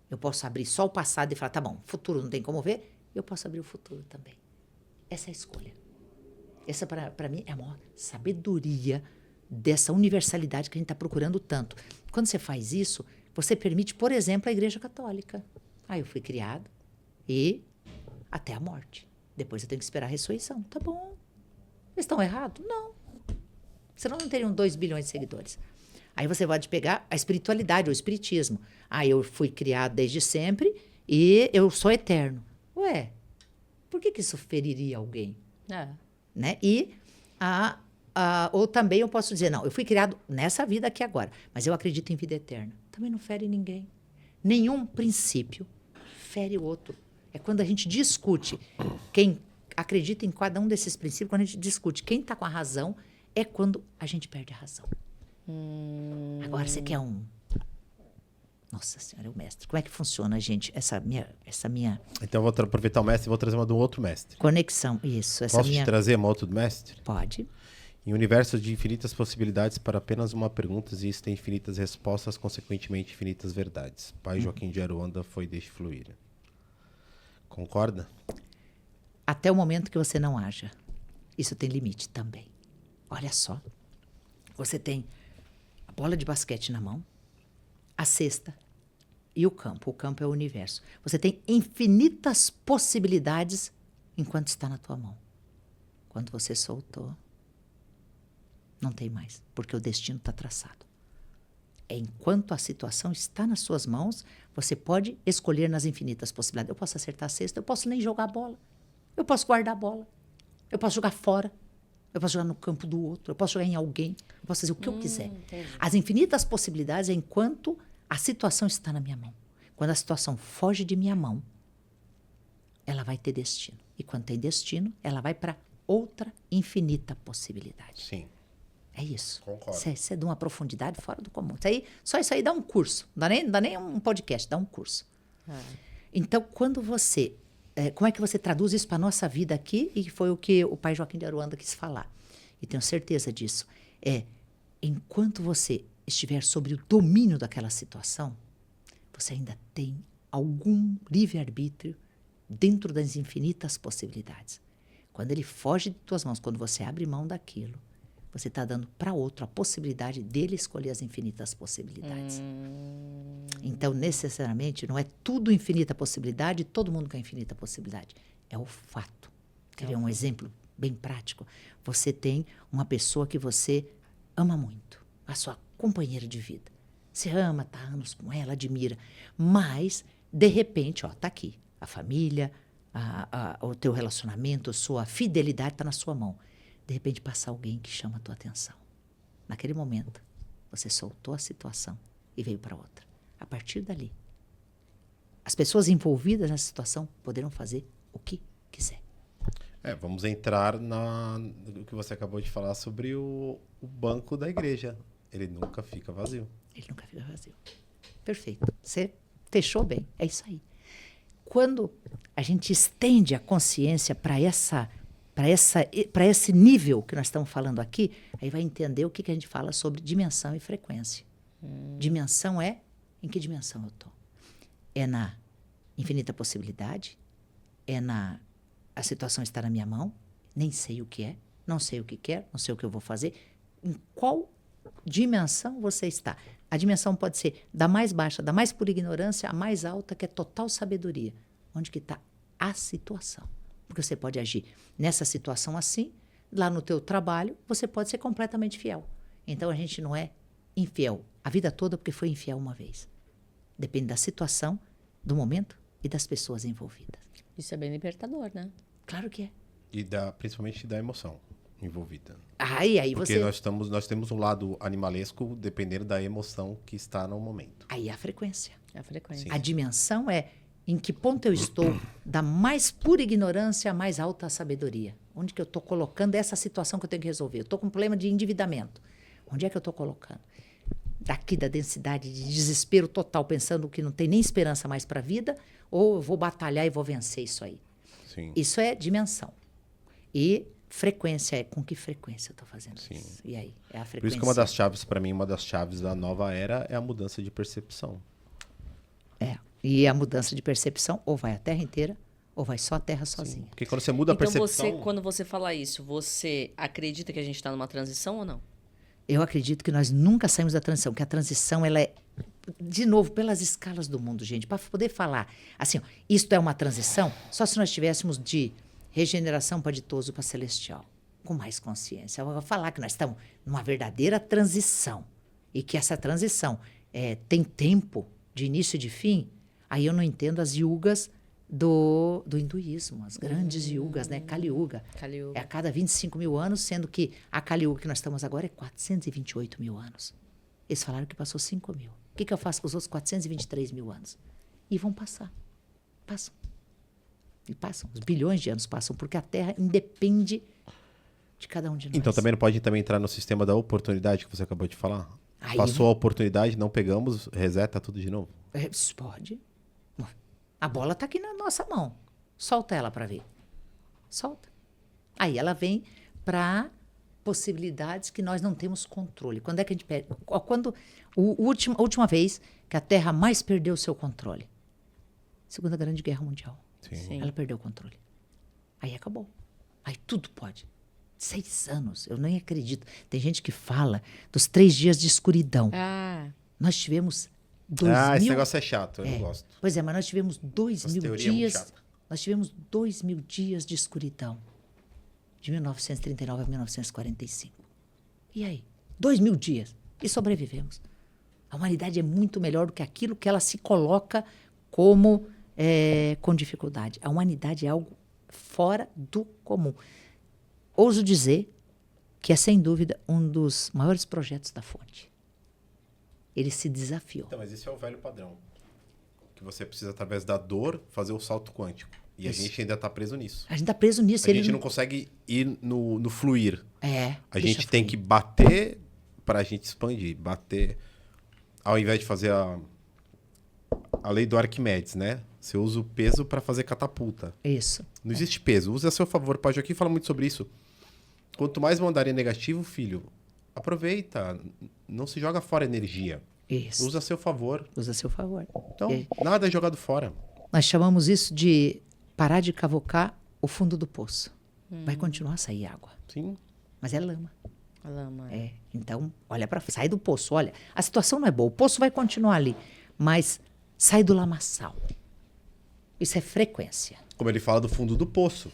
eu posso abrir só o passado e falar, tá bom, futuro não tem como ver, eu posso abrir o futuro também. Essa é a escolha. Essa, para mim, é a maior sabedoria dessa universalidade que a gente está procurando tanto. Quando você faz isso, você permite, por exemplo, a Igreja Católica. Eu fui criado e até a morte. Depois eu tenho que esperar a ressurreição. Tá bom. Eles estão errados? Não. Senão não teriam 2 bilhões de seguidores. Aí você pode pegar a espiritualidade, o espiritismo. Eu fui criado desde sempre e eu sou eterno. Ué, por que isso feriria alguém? Né? Ou também eu posso dizer, não, eu fui criado nessa vida aqui agora, mas eu acredito em vida eterna. Também não fere ninguém. Nenhum princípio fere o outro. É quando a gente discute quem acredita em cada um desses princípios, quando a gente discute quem está com a razão, é quando a gente perde a razão. Agora, você quer Nossa Senhora, é o mestre. Como é que funciona, gente? Essa minha Então eu vou aproveitar o mestre e vou trazer uma do outro mestre. conexão. Isso, essa Posso minha... te trazer uma outra do mestre? Pode. Em um universo de infinitas possibilidades para apenas uma pergunta, existem infinitas respostas, consequentemente infinitas verdades. Pai Joaquim de Aruanda foi Deixe Fluir. Concorda? Até o momento que você não haja. Isso tem limite também. Olha só. Você tem a bola de basquete na mão, a cesta e o campo. O campo é o universo. Você tem infinitas possibilidades enquanto está na tua mão. Quando você soltou, não tem mais, porque o destino está traçado. Enquanto a situação está nas suas mãos, você pode escolher nas infinitas possibilidades. Eu posso acertar a cesta, eu posso nem jogar a bola. Eu posso guardar a bola. Eu posso jogar fora. Eu posso jogar no campo do outro. Eu posso jogar em alguém. Eu posso fazer o que eu quiser. Entendi. As infinitas possibilidades é enquanto a situação está na minha mão. Quando a situação foge de minha mão, ela vai ter destino. E quando tem destino, ela vai para outra infinita possibilidade. Sim. É isso. Concordo. Isso é de uma profundidade fora do comum. Só isso aí dá um curso. Não dá nem um podcast, dá um curso. Então, quando você... como é que você traduz isso para a nossa vida aqui? E foi o que o pai Joaquim de Aruanda quis falar. E tenho certeza disso. Enquanto você estiver sob o domínio daquela situação, você ainda tem algum livre-arbítrio dentro das infinitas possibilidades. Quando ele foge de tuas mãos, quando você abre mão daquilo, você está dando para outro a possibilidade dele escolher as infinitas possibilidades. Então, necessariamente, não é tudo infinita possibilidade, todo mundo quer infinita possibilidade. É o fato. Quer ver um exemplo bem prático? Você tem uma pessoa que você ama muito, a sua companheira de vida. Você ama, está há anos com ela, admira. Mas, de repente, está aqui. A família, o teu relacionamento, a sua fidelidade está na sua mão. De repente passa alguém que chama a tua atenção. Naquele momento, você soltou a situação e veio para outra. A partir dali, as pessoas envolvidas nessa situação poderão fazer o que quiser. Vamos entrar no que você acabou de falar sobre o banco da igreja. Ele nunca fica vazio. Ele nunca fica vazio. Perfeito. Você fechou bem. É isso aí. Quando a gente estende a consciência para esse nível que nós estamos falando aqui, aí vai entender o que a gente fala sobre dimensão e frequência. Dimensão é... Em que dimensão eu estou? É na infinita possibilidade? É na... A situação está na minha mão? Nem sei o que é. Não sei o que quero. Não sei o que eu vou fazer. Em qual dimensão você está? A dimensão pode ser da mais baixa, da mais pura ignorância, a mais alta, que é total sabedoria. Onde que está a situação? Porque você pode agir nessa situação assim, lá no teu trabalho, você pode ser completamente fiel. Então, a gente não é infiel a vida toda porque foi infiel uma vez. Depende da situação, do momento e das pessoas envolvidas. Isso é bem libertador, né? Claro que é. E principalmente da emoção envolvida. Aí Porque você... nós temos um lado animalesco dependendo da emoção que está no momento. Aí é a frequência. É a frequência. Sim. A dimensão é em que ponto eu estou da mais pura ignorância à mais alta sabedoria. Onde que eu estou colocando essa situação que eu tenho que resolver? Eu estou com um problema de endividamento. Onde é que eu estou colocando? Daqui da densidade de desespero total, pensando que não tem nem esperança mais para a vida, ou eu vou batalhar e vou vencer isso aí. Sim. Isso é dimensão. E frequência é com que frequência eu estou fazendo Sim. isso. E aí? É a frequência. Por isso que uma das chaves, para mim, uma das chaves da nova era é a mudança de percepção. E a mudança de percepção ou vai a Terra inteira, ou vai só a Terra sozinha. Porque quando você muda a Então, percepção... quando você fala isso, você acredita que a gente está numa transição ou não? Eu acredito que nós nunca saímos da transição, que a transição, ela é, de novo, pelas escalas do mundo, gente, para poder falar, assim, isto é uma transição, só se nós tivéssemos de regeneração para ditoso para celestial, com mais consciência. Eu vou falar que nós estamos numa verdadeira transição, e que essa transição tem tempo de início e de fim, aí eu não entendo as yugas do hinduísmo, as grandes yugas, né? Kali Yuga. Kali Yuga. É a cada 25 mil anos, sendo que a Kali Yuga que nós estamos agora é 428 mil anos. Eles falaram que passou 5 mil. O que eu faço com os outros 423 mil anos? E vão passar. Passam. E passam. Os bilhões de anos passam, porque a Terra independe de cada um de nós. Então também não pode também entrar no sistema da oportunidade que você acabou de falar? Aí, Passou a oportunidade, não pegamos, reseta tudo de novo. Isso pode. A bola está aqui na nossa mão. Solta ela para ver. Solta. Aí ela vem para possibilidades que nós não temos controle. Quando é que a gente perde? Quando a última vez que a Terra mais perdeu o seu controle? Segunda Grande Guerra Mundial. Sim. Ela perdeu o controle. Aí acabou. Aí tudo pode. 6 anos, eu nem acredito. Tem gente que fala dos 3 dias de escuridão. Nós tivemos 2000... esse negócio é chato, eu não gosto. Pois é, mas nós tivemos 2000 teoria é muito dias. chata. Nós tivemos 2000 dias de escuridão. De 1939 a 1945. E aí? 2000 dias. E sobrevivemos. A humanidade é muito melhor do que aquilo que ela se coloca como com dificuldade. A humanidade é algo fora do comum. Ouso dizer que é, sem dúvida, um dos maiores projetos da Fonte. Ele se desafiou. Então, mas esse é o velho padrão. Que você precisa, através da dor, fazer o salto quântico. E Isso. a gente ainda está preso nisso. A gente está preso nisso. A gente não consegue ir no fluir. A gente tem que bater para a gente expandir. Bater. Ao invés de fazer a lei do Arquimedes, né? Você usa o peso para fazer catapulta. Isso. Não existe peso. Use a seu favor. O Pai Joaquim fala muito sobre isso. Quanto mais mandarem negativo, filho, aproveita. Não se joga fora energia. Isso. Usa a seu favor. Usa a seu favor. Então, nada é jogado fora. Nós chamamos isso de parar de cavocar o fundo do poço. Vai continuar a sair água. Sim. Mas é lama. A lama. Então, olha para sai do poço. Olha, a situação não é boa. O poço vai continuar ali. Mas sai do lamaçal. Isso é frequência. Como ele fala do fundo do poço.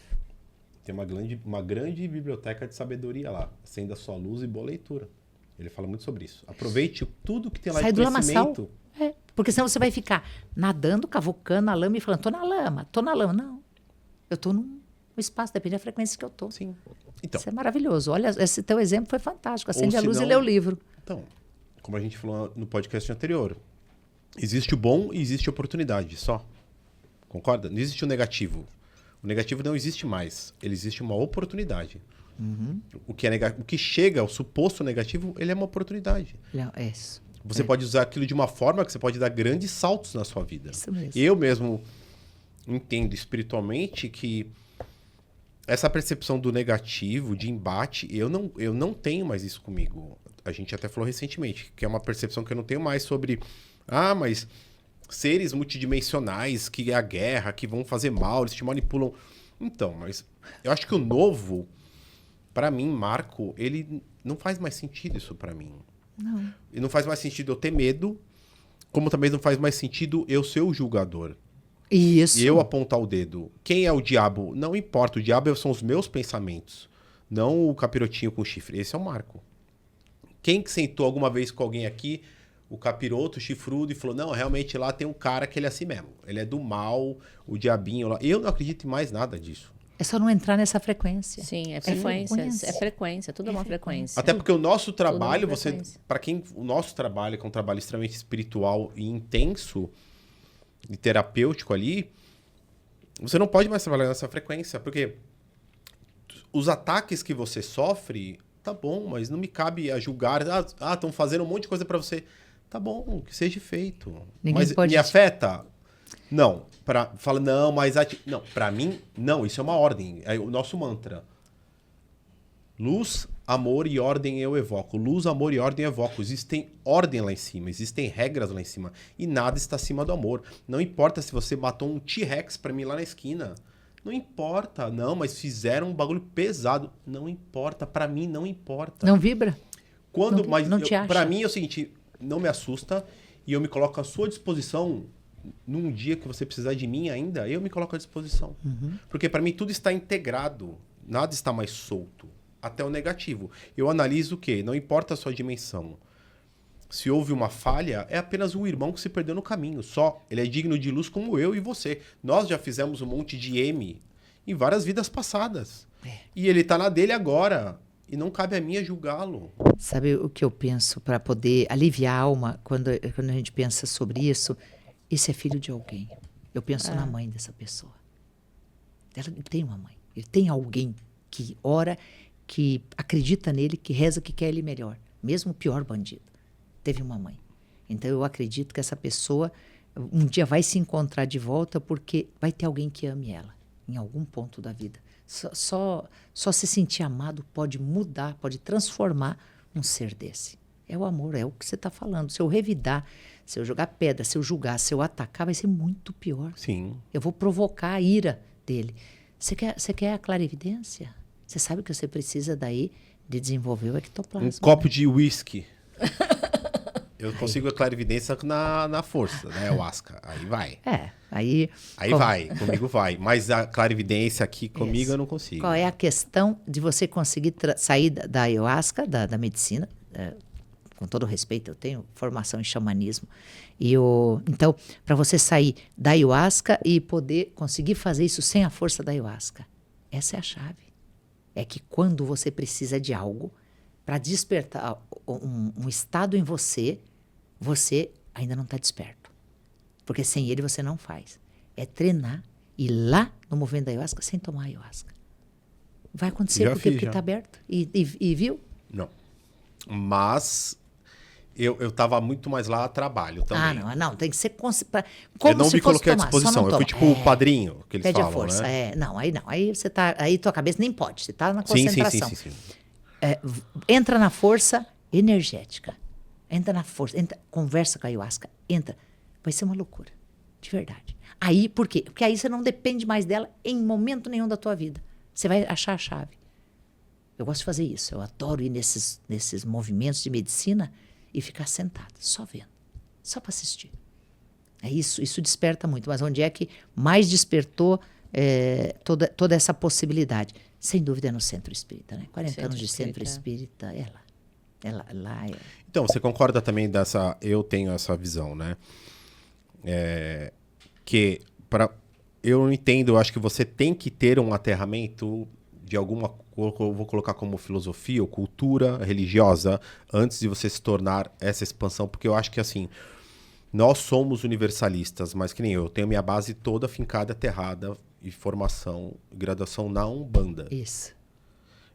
Tem uma grande biblioteca de sabedoria lá. Acenda sua luz e boa leitura. Ele fala muito sobre isso. Aproveite tudo que tem lá Sai de do conhecimento. lamaçal. Porque senão você vai ficar nadando, cavocando na lama e falando, tô na lama, tô na lama. Não. Eu tô num espaço, depende da frequência que eu tô. Sim. Então, Isso é maravilhoso. Olha, esse teu exemplo foi fantástico. Acende a luz senão- e lê o livro. então, como a gente falou no podcast anterior, existe o bom e existe a oportunidade só. Concorda? Não existe o negativo. O negativo não existe mais. Ele existe uma oportunidade. O que chega ao suposto negativo, ele é uma oportunidade. Não, é isso. Você pode usar aquilo de uma forma que você pode dar grandes saltos na sua vida. Isso mesmo. Eu mesmo entendo espiritualmente que essa percepção do negativo, de embate, eu não tenho mais isso comigo. A gente até falou recentemente, que é uma percepção que eu não tenho mais sobre... mas seres multidimensionais, que é a guerra, que vão fazer mal, eles te manipulam. Então, mas eu acho que o novo, para mim, Marco, ele não faz mais sentido isso para mim. Não. E não faz mais sentido eu ter medo, como também não faz mais sentido eu ser o julgador. Isso. E eu apontar o dedo. Quem é o diabo? Não importa. O diabo são os meus pensamentos. Não o capirotinho com chifre. Esse é o Marco. Quem que sentou alguma vez com alguém aqui, o capiroto, o chifrudo, e falou, não, realmente lá tem um cara que ele é assim mesmo. Ele é do mal, o diabinho lá. Eu não acredito em mais nada disso. É só não entrar nessa frequência. Sim, é frequência. É frequência, tudo é uma frequência. Até porque o nosso trabalho, Tudo uma frequência. para quem o nosso trabalho, que é um trabalho extremamente espiritual e intenso, e terapêutico ali, você não pode mais trabalhar nessa frequência, porque os ataques que você sofre, tá bom, mas não me cabe a julgar. Estão fazendo um monte de coisa para você. Tá bom, que seja feito. Ninguém Mas pode me afeta? Não. Fala, não, mas... Não, para mim, não. Isso é uma ordem. É o nosso mantra. Luz, amor e ordem eu evoco. Luz, amor e ordem eu evoco. Existem ordem lá em cima. Existem regras lá em cima. E nada está acima do amor. Não importa se você matou um T-Rex pra mim lá na esquina. Não importa. Não, mas fizeram um bagulho pesado. Não importa. Pra mim, não importa. Não vibra? Quando, não te acha. Pra mim é o seguinte, não me assusta e eu me coloco à sua disposição num dia que você precisar de mim ainda, eu me coloco à disposição. Porque pra mim tudo está integrado, nada está mais solto, até o negativo. Eu analiso o quê? Não importa a sua dimensão. Se houve uma falha, é apenas um irmão que se perdeu no caminho, só. Ele é digno de luz como eu e você. Nós já fizemos um monte de M em várias vidas passadas. E ele tá na dele agora. E não cabe a mim julgá-lo. Sabe o que eu penso para poder aliviar a alma quando a gente pensa sobre isso? Esse é filho de alguém. Eu penso na mãe dessa pessoa. Ele tem uma mãe. Ele tem alguém que ora, que acredita nele, que reza, que quer ele melhor. Mesmo o pior bandido. teve uma mãe. Então, eu acredito que essa pessoa um dia vai se encontrar de volta porque vai ter alguém que ame ela, em algum ponto da vida. Só se sentir amado pode mudar, pode transformar um ser desse. É o amor, é o que você está falando. Se eu revidar, se eu jogar pedra, se eu julgar, se eu atacar, vai ser muito pior. Sim. Eu vou provocar a ira dele. Você quer a clarividência? Você sabe que você precisa daí de desenvolver o ectoplasma. Um copo de uísque. Eu consigo a clarividência na força, né, ayahuasca. Aí vai. Aí vai, comigo vai. Mas a clarividência aqui comigo eu não consigo. Qual é a questão de você conseguir sair da ayahuasca, da medicina? Com todo respeito, eu tenho formação em xamanismo. Então, para você sair da ayahuasca e poder conseguir fazer isso sem a força da ayahuasca, essa é a chave. É que quando você precisa de algo para despertar um estado em você, você ainda não está desperto. Porque sem ele você não faz. É treinar e ir lá no movimento da ayahuasca sem tomar ayahuasca. Vai acontecer porque está aberto. E viu? Não. Mas eu estava muito mais lá a trabalho também. Não. Tem que ser como eu não se me coloquei à tomar, disposição. Eu fui tipo o padrinho que eles pede falam, a força. né? Aí não. Aí você tá. Aí tua cabeça nem pode. Você está na concentração. Sim. Entra na força energética. Entra na força. Conversa com a ayahuasca. Entra. Vai ser uma loucura. De verdade. Aí, por quê? Porque aí você não depende mais dela em momento nenhum da tua vida. Você vai achar a chave. Eu gosto de fazer isso. Eu adoro ir nesses movimentos de medicina e ficar sentada, só vendo. Só para assistir. Isso desperta muito. Mas onde é que mais despertou toda essa possibilidade? Sem dúvida é no Centro Espírita, né? 40 anos de Centro Espírita, é lá. Então, você concorda também eu tenho essa visão, né? Que eu entendo, eu acho que você tem que ter um aterramento de alguma, eu vou colocar como filosofia ou cultura religiosa antes de você se tornar essa expansão, porque eu acho que assim, nós somos universalistas, mas que nem eu tenho minha base toda fincada, aterrada e formação, graduação na Umbanda. Isso.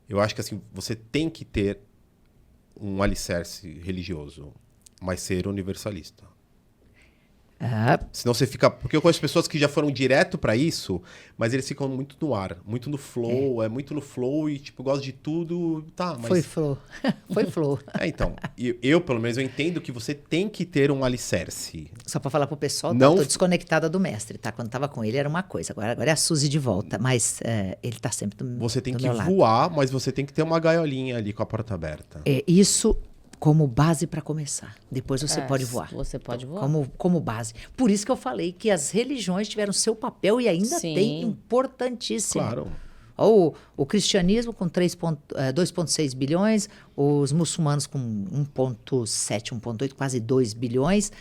Eu acho que assim, você tem que ter um alicerce religioso, mas ser universalista. Senão você fica... Porque eu conheço pessoas que já foram direto pra isso, mas eles ficam muito no ar, muito no flow, muito no flow e tipo, gosto de tudo, tá, mas... Foi flow. Então, eu pelo menos eu entendo que você tem que ter um alicerce. Só pra falar pro pessoal, não... tô desconectada do mestre, tá? Quando tava com ele era uma coisa, agora é a Suzy de volta, mas ele tá sempre do meu lado. Você tem que voar, mas você tem que ter uma gaiolinha ali com a porta aberta. Isso... como base para começar. Depois você pode voar. Você pode voar. Como base. Por isso que eu falei que as religiões tiveram seu papel e ainda tem, importantíssimo. Claro. O cristianismo com 2,6 bilhões, os muçulmanos com 1,7, 1,8, quase 2 bilhões,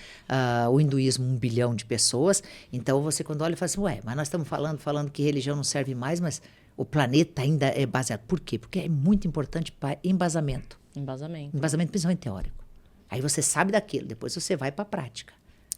o hinduísmo 1 bilhão de pessoas. Então você quando olha fala assim, mas nós estamos falando que religião não serve mais, mas o planeta ainda é baseado. Por quê? Porque é muito importante para embasamento. Embasamento principalmente teórico. Aí você sabe daquilo, depois você vai para a prática.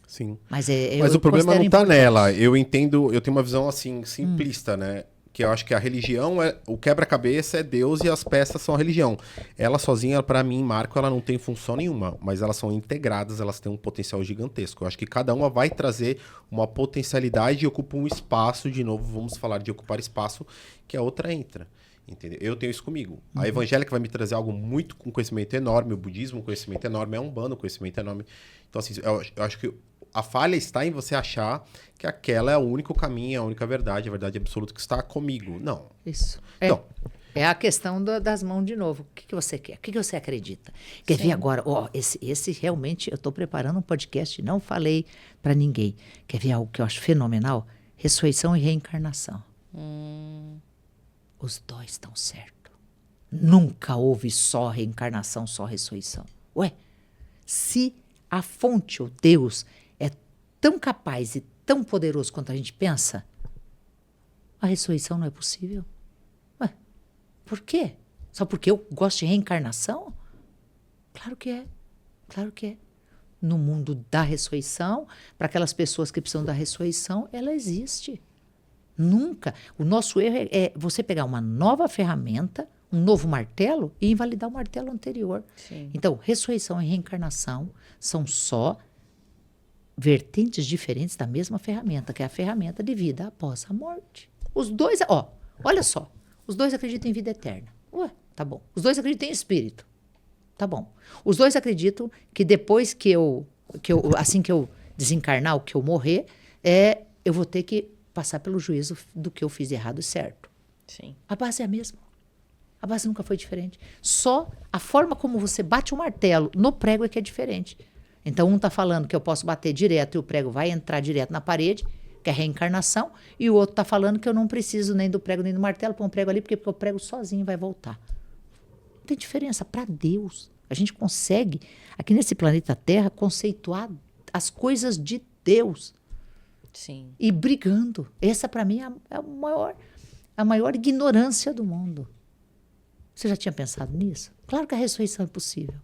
Sim. Mas o problema não está nela. Eu entendo, eu tenho uma visão assim, simplista, né? Que eu acho que a religião, o quebra-cabeça é Deus e as peças são a religião. Ela sozinha, para mim, Marco, ela não tem função nenhuma, mas elas são integradas, elas têm um potencial gigantesco. Eu acho que cada uma vai trazer uma potencialidade e ocupa um espaço, de novo, vamos falar de ocupar espaço, que a outra entra. Entendeu? Eu tenho isso comigo. A evangélica vai me trazer algo muito com conhecimento enorme, o budismo, um conhecimento enorme, a Umbanda, um conhecimento enorme. Então, assim, eu acho que a falha está em você achar que aquela é o único caminho, a única verdade, a verdade absoluta que está comigo. Não. Isso. Então, é a questão das mãos de novo. O que você quer? O que você acredita? Quer ver agora? Esse realmente, eu estou preparando um podcast, não falei para ninguém. Quer ver algo que eu acho fenomenal? Ressurreição e reencarnação. Os dois estão certos. Nunca houve só reencarnação, só ressurreição. Se a fonte, o Deus, é tão capaz e tão poderoso quanto a gente pensa, a ressurreição não é possível. Por quê? Só porque eu gosto de reencarnação? Claro que é. Claro que é. No mundo da ressurreição, para aquelas pessoas que precisam da ressurreição, ela existe. Nunca. O nosso erro é você pegar uma nova ferramenta, um novo martelo e invalidar o martelo anterior. Sim. Então, ressurreição e reencarnação são só vertentes diferentes da mesma ferramenta, que é a ferramenta de vida após a morte. Os dois, olha só, os dois acreditam em vida eterna. Ué, tá bom. Os dois acreditam em espírito. Tá bom. Os dois acreditam que depois assim que eu desencarnar, ou que eu morrer, eu vou ter que passar pelo juízo do que eu fiz errado e certo. Sim. A base é a mesma. A base nunca foi diferente. Só a forma como você bate o martelo no prego é que é diferente. Então, um está falando que eu posso bater direto e o prego vai entrar direto na parede, que é reencarnação, e o outro está falando que eu não preciso nem do prego nem do martelo, põe um prego ali, porque o prego sozinho vai voltar. Não tem diferença. Para Deus, a gente consegue, aqui nesse planeta Terra, conceituar as coisas de Deus. Sim. E brigando. Essa, para mim, é a maior ignorância do mundo. Você já tinha pensado nisso? Claro que a ressurreição é possível.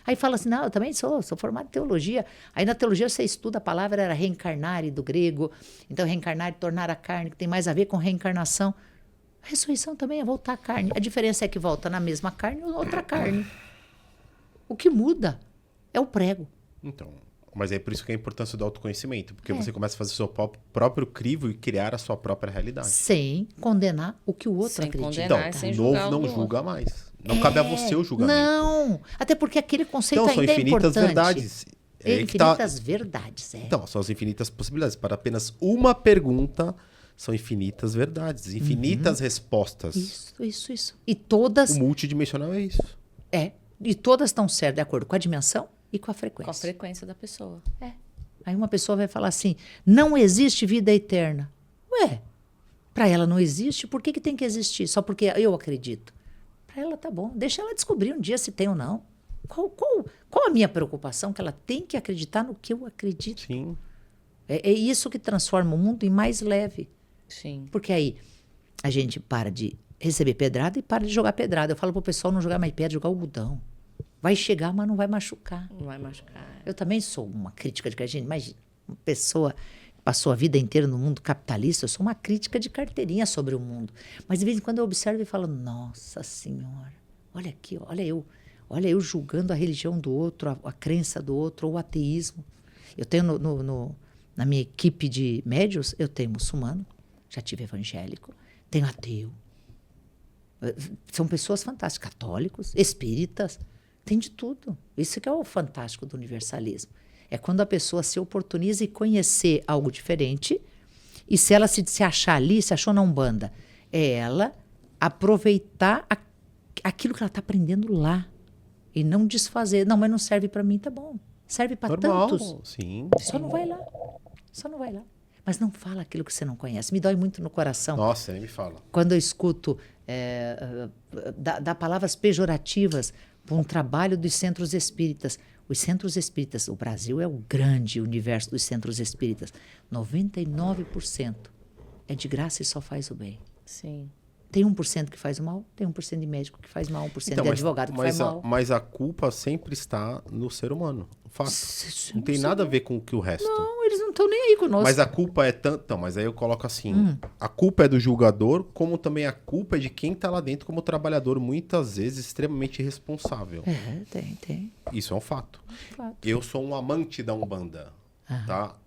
Aí fala assim, não, eu também sou formado em teologia. Aí na teologia você estuda, a palavra era reencarnare, do grego. Então reencarnare, tornar a carne, que tem mais a ver com reencarnação. A ressurreição também é voltar à carne. A diferença é que volta na mesma carne ou outra carne. O que muda é o prego. Então, mas é por isso que é a importância do autoconhecimento. Porque você começa a fazer o seu próprio crivo e criar a sua própria realidade. Sem condenar o que o outro Sem acredita. condenar, Então, sem o julgar novo o não outro. julga mais. Não cabe a você o julgamento. Não, até porque aquele conceito Então, são ainda é infinitas importante. verdades. É aí que tá- Infinitas verdades, Então, são as infinitas possibilidades. Para apenas uma pergunta, são infinitas verdades, infinitas respostas. Isso. E todas, O multidimensional é isso. e todas estão certas de acordo com a dimensão e com a frequência. Com a frequência da pessoa. Aí uma pessoa vai falar assim, não existe vida eterna. Ué, para ela não existe, por que tem que existir? Só porque eu acredito. Para ela tá bom, deixa ela descobrir um dia se tem ou não. Qual a minha preocupação? Que ela tem que acreditar no que eu acredito. Sim. É isso que transforma o mundo em mais leve. Sim. Porque aí a gente para de receber pedrada e para de jogar pedrada. Eu falo pro pessoal não jogar mais pedra, jogar algodão. Vai chegar, mas não vai machucar. Não vai machucar. Eu também sou uma crítica de carteirinha. Imagina, uma pessoa que passou a vida inteira no mundo capitalista, eu sou uma crítica de carteirinha sobre o mundo. Mas de vez em quando eu observo e falo, nossa Senhora, olha aqui, olha eu julgando a religião do outro, a crença do outro, ou o ateísmo. Eu tenho na minha equipe de médios, eu tenho muçulmano, já tive evangélico, tenho ateu. São pessoas fantásticas, católicos, espíritas, tem de tudo. Isso que é o fantástico do universalismo. É quando a pessoa se oportuniza e conhecer algo diferente, e se ela se achar ali, se achou na Umbanda, é ela aproveitar aquilo que ela está aprendendo lá e não desfazer. Não, mas não serve para mim, tá bom. Serve para tantos. Sim. Só não vai lá. Só não vai lá. Mas não fala aquilo que você não conhece. Me dói muito no coração. Nossa, nem me fala. Quando eu escuto dar palavras pejorativas para um trabalho dos centros espíritas. Os centros espíritas, o Brasil é o grande universo dos centros espíritas. 99% é de graça e só faz o bem. Sim. Tem 1% que faz o mal, tem 1% de médico que faz mal, 1% de advogado que faz mal. Mas a culpa sempre está no ser humano. Fato. Não tem nada a ver com o resto. Não, eles não estão nem aí conosco. Mas a culpa é tanto. Então, mas aí eu coloco assim: a culpa é do julgador, como também a culpa é de quem está lá dentro como trabalhador, muitas vezes extremamente irresponsável. Tem. Isso é um fato. Fato. Eu sou um amante da Umbanda, tá?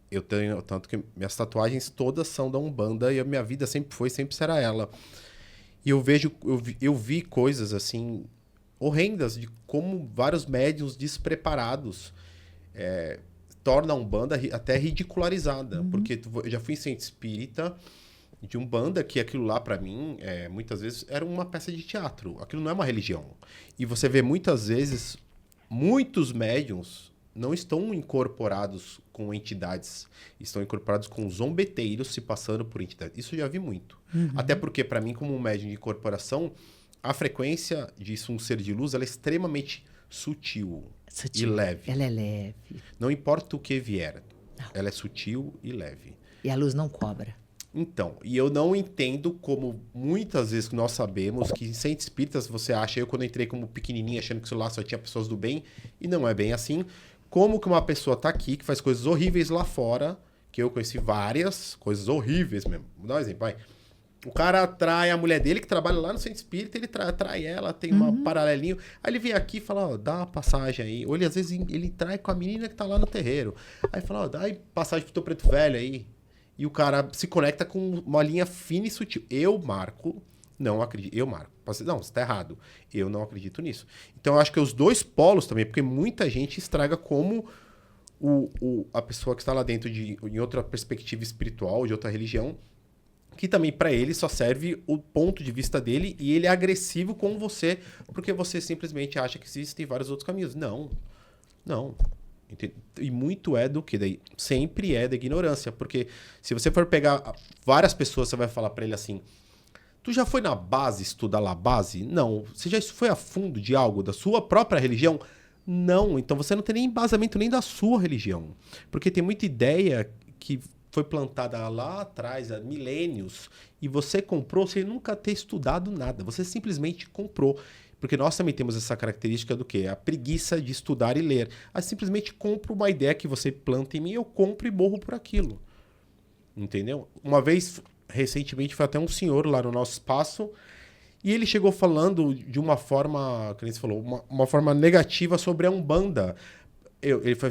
Eu tenho, tanto que minhas tatuagens todas são da Umbanda e a minha vida sempre será ela. E eu vi coisas assim horrendas de como vários médiuns despreparados tornam a Umbanda até ridicularizada. Porque eu já fui em centro espírita de Umbanda que aquilo lá pra mim, muitas vezes, era uma peça de teatro. Aquilo não é uma religião. E você vê muitas vezes, muitos médiuns não estão incorporados com entidades, estão incorporados com zombeteiros se passando por entidades. Isso eu já vi muito. Até porque, para mim, como um médium de incorporação, a frequência de um ser de luz ela é extremamente sutil e leve. Ela é leve. Não importa o que vier, ela é sutil e leve. E a luz não cobra. Então, e eu não entendo como muitas vezes nós sabemos que em centros espíritas você acha, eu quando entrei como pequenininho achando que lá só tinha pessoas do bem, e não é bem assim, como que uma pessoa tá aqui, que faz coisas horríveis lá fora, que eu conheci várias coisas horríveis mesmo. Vou dar um exemplo, vai. O cara atrai a mulher dele, que trabalha lá no centro espírita, ele atrai ela, tem um paralelinho. Aí ele vem aqui e fala, ó, dá uma passagem aí. Ou ele, às vezes, ele trai com a menina que tá lá no terreiro. Aí fala, ó, dá aí passagem pro teu preto velho aí. E o cara se conecta com uma linha fina e sutil. Eu, Marco, não acredito. Eu, Marco. Não, você tá errado. Eu não acredito nisso. Então, eu acho que é os dois polos também, porque muita gente estraga como a pessoa que está lá dentro em outra perspectiva espiritual, de outra religião, que também para ele só serve o ponto de vista dele e ele é agressivo com você porque você simplesmente acha que existem vários outros caminhos. Não. E muito é do que daí? Sempre é da ignorância, porque se você for pegar várias pessoas, você vai falar para ele assim, tu já foi na base estudar lá a base? Não. Você já foi a fundo de algo da sua própria religião? Não. Então você não tem nem embasamento nem da sua religião. Porque tem muita ideia que foi plantada lá atrás, há milênios, e você comprou sem nunca ter estudado nada. Você simplesmente comprou. Porque nós também temos essa característica do quê? A preguiça de estudar e ler. Aí simplesmente compro uma ideia que você planta em mim, eu compro e morro por aquilo. Entendeu? Uma vez, recentemente, foi até um senhor lá no nosso espaço, e ele chegou falando de uma forma, como você falou, uma forma negativa sobre a Umbanda.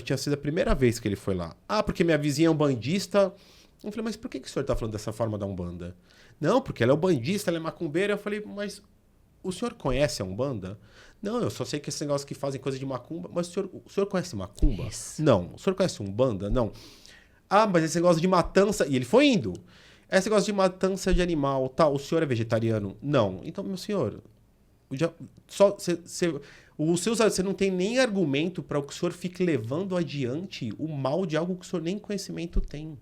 Tinha sido a primeira vez que ele foi lá. Ah, porque minha vizinha é umbandista. Eu falei, mas por que o senhor está falando dessa forma da Umbanda? Não, porque ela é umbandista, ela é macumbeira. Eu falei, mas o senhor conhece a Umbanda? Não, eu só sei que esse negócio que fazem coisa de macumba. Mas o senhor conhece macumba? Isso. Não. O senhor conhece Umbanda? Não. Ah, mas esse negócio de matança... E ele foi indo. Esse negócio de matança de animal, tal. O senhor é vegetariano? Não. Então, meu senhor... Você não tem nem argumento para que o senhor fique levando adiante o mal de algo que o senhor nem conhecimento tem.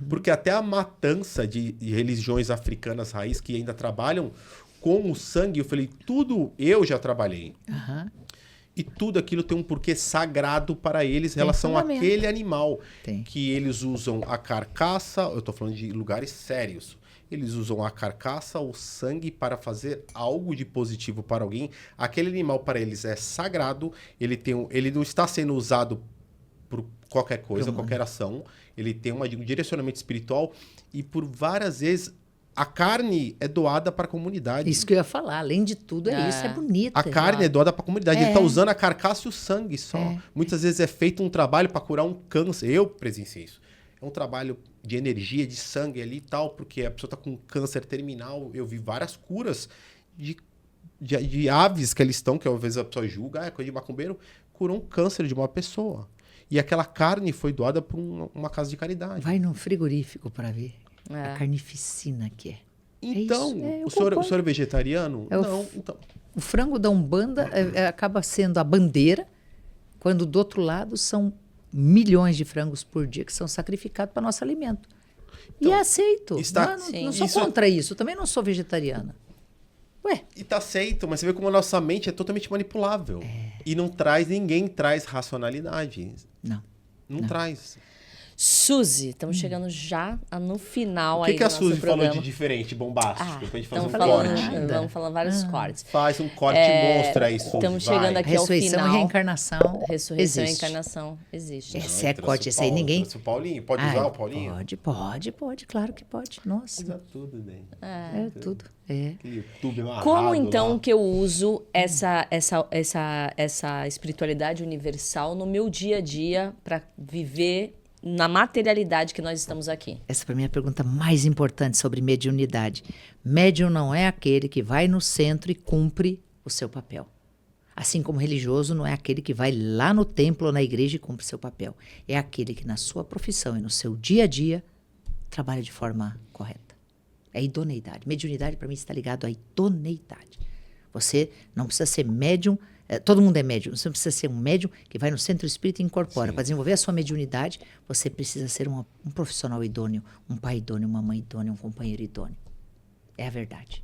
Porque até a matança de religiões africanas raiz que ainda trabalham com o sangue, eu falei, tudo eu já trabalhei. E tudo aquilo tem um porquê sagrado para eles em relação àquele animal. Que eles usam a carcaça, eu estou falando de lugares sérios. Eles usam a carcaça, o sangue para fazer algo de positivo para alguém. Aquele animal para eles é sagrado. Ele não está sendo usado por qualquer coisa, qualquer ação. Ele tem um direcionamento espiritual e por várias vezes a carne é doada para a comunidade. Isso que eu ia falar. Além de tudo, isso é bonito. A carne é doada para a comunidade. Ele está usando a carcaça e o sangue só. Muitas vezes é feito um trabalho para curar um câncer. Eu presenciei isso. É um trabalho de energia, de sangue ali e tal, porque a pessoa está com câncer terminal. Eu vi várias curas de aves que eles estão, que às vezes a pessoa julga, é coisa de macumbeiro, curou um câncer de uma pessoa. E aquela carne foi doada para uma casa de caridade. Vai num frigorífico para ver a carnificina que é. Então, o senhor é vegetariano? Não. Então. O frango da Umbanda acaba sendo a bandeira, quando do outro lado são milhões de frangos por dia que são sacrificados para nosso alimento. Então, e é aceito. Não sou contra isso. Eu também não sou vegetariana. Ué. E tá aceito, mas você vê como a nossa mente é totalmente manipulável. E ninguém traz racionalidade. Não traz. Suzy, estamos chegando já no final aí do nosso programa. O que a Suzy falou de diferente, bombástico? Pra gente fazer um corte. Vamos falar vários cortes. Faz um corte e mostra aí, Suzy. Estamos chegando aqui ao final. Ressurreição e reencarnação. Ressurreição e reencarnação existe. Esse é corte, esse aí ninguém... O Paulinho, pode usar o Paulinho? Pode, claro que pode. Nossa. Usa tudo, né? Tudo. YouTube amarrado. Como então lá. que eu uso essa espiritualidade universal no meu dia a dia para viver na materialidade que nós estamos aqui? Essa para mim é a pergunta mais importante sobre mediunidade. Médium não é aquele que vai no centro e cumpre o seu papel. Assim como religioso não é aquele que vai lá no templo ou na igreja e cumpre o seu papel. É aquele que na sua profissão e no seu dia a dia trabalha de forma correta. É idoneidade. Mediunidade para mim está ligado à idoneidade. Você não precisa ser médium. Todo mundo é médium. Você não precisa ser um médium que vai no centro espírita e incorpora. Para desenvolver a sua mediunidade, você precisa ser um profissional idôneo, um pai idôneo, uma mãe idônea, um companheiro idôneo. É a verdade.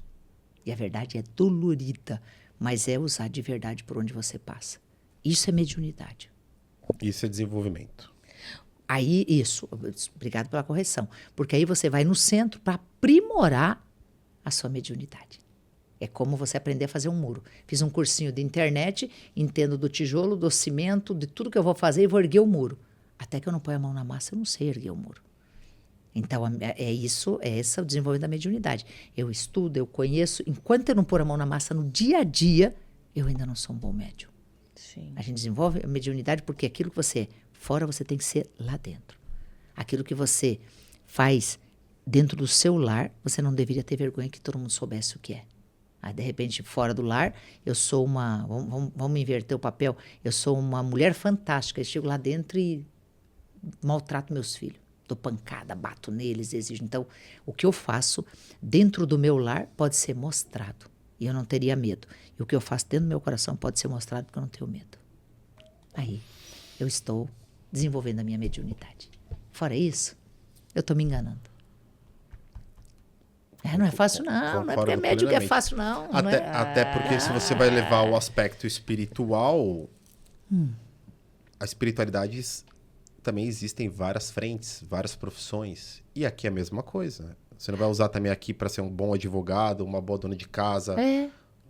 E a verdade é dolorida, mas é usar de verdade por onde você passa. Isso é mediunidade. Isso é desenvolvimento. Aí, obrigado pela correção. Porque aí você vai no centro para aprimorar a sua mediunidade. É como você aprender a fazer um muro. Fiz um cursinho de internet, entendo do tijolo, do cimento, de tudo que eu vou fazer e vou erguer o muro. Até que eu não ponho a mão na massa, eu não sei erguer o muro. Então, esse é o desenvolvimento da mediunidade. Eu estudo, eu conheço. Enquanto eu não pôr a mão na massa no dia a dia, eu ainda não sou um bom médium. Sim. A gente desenvolve a mediunidade porque aquilo que você é fora, você tem que ser lá dentro. Aquilo que você faz dentro do seu lar, você não deveria ter vergonha que todo mundo soubesse o que é. Aí, de repente, fora do lar, eu sou uma... Vamos inverter o papel. Eu sou uma mulher fantástica. Eu chego lá dentro e maltrato meus filhos. Dou pancada, bato neles, exijo. Então, o que eu faço dentro do meu lar pode ser mostrado. E eu não teria medo. E o que eu faço dentro do meu coração pode ser mostrado porque eu não tenho medo. Aí, eu estou desenvolvendo a minha mediunidade. Fora isso, eu estou me enganando. Não é fácil, não. Não é porque é médium que é fácil, não. Até porque se você vai levar o aspecto espiritual, a espiritualidade também existem várias frentes, várias profissões. E aqui é a mesma coisa. Você não vai usar também aqui para ser um bom advogado, uma boa dona de casa,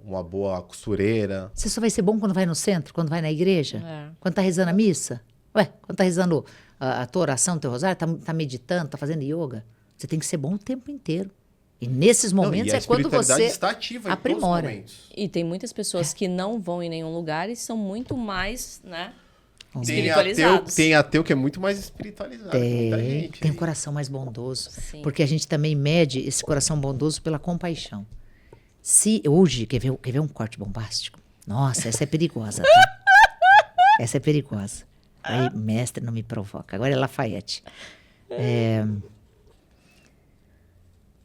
uma boa costureira. Você só vai ser bom quando vai no centro, quando vai na igreja? Quando tá rezando a missa? Quando tá rezando a tua oração, teu rosário, tá meditando, tá fazendo yoga? Você tem que ser bom o tempo inteiro. E nesses momentos é quando você está ativa aprimora. Em todos os momentos. E tem muitas pessoas que não vão em nenhum lugar e são muito mais, né? Tem ateu que é muito mais espiritualizado. Tem um coração mais bondoso. Sim. Porque a gente também mede esse coração bondoso pela compaixão. Se hoje, quer ver um corte bombástico? Nossa, essa é perigosa, tá? Essa é perigosa. Aí, mestre, não me provoca. Agora é Lafayette.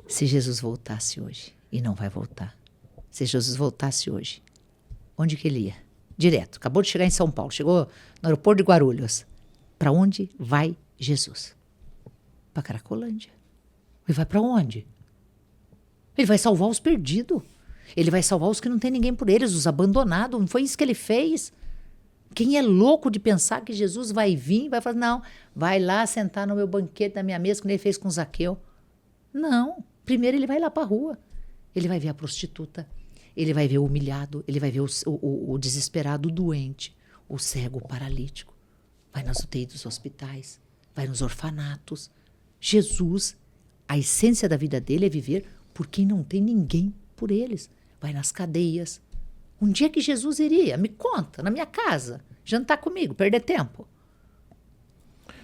Se Jesus voltasse hoje, e não vai voltar. Se Jesus voltasse hoje, onde que ele ia? Direto. Acabou de chegar em São Paulo. Chegou no aeroporto de Guarulhos. Para onde vai Jesus? Para Cracolândia. Ele vai para onde? Ele vai salvar os perdidos. Ele vai salvar os que não tem ninguém por eles, os abandonados. Não foi isso que ele fez? Quem é louco de pensar que Jesus vai vir e vai falar, não, vai lá sentar no meu banquete, na minha mesa, como ele fez com Zaqueu. Não. Primeiro ele vai lá para a rua. Ele vai ver a prostituta. Ele vai ver o humilhado. Ele vai ver o desesperado, o doente. O cego, o paralítico. Vai nas UTI dos hospitais. Vai nos orfanatos. Jesus, a essência da vida dele é viver por quem não tem ninguém por eles. Vai nas cadeias. Um dia que Jesus iria, me conta, na minha casa, jantar comigo, perder tempo.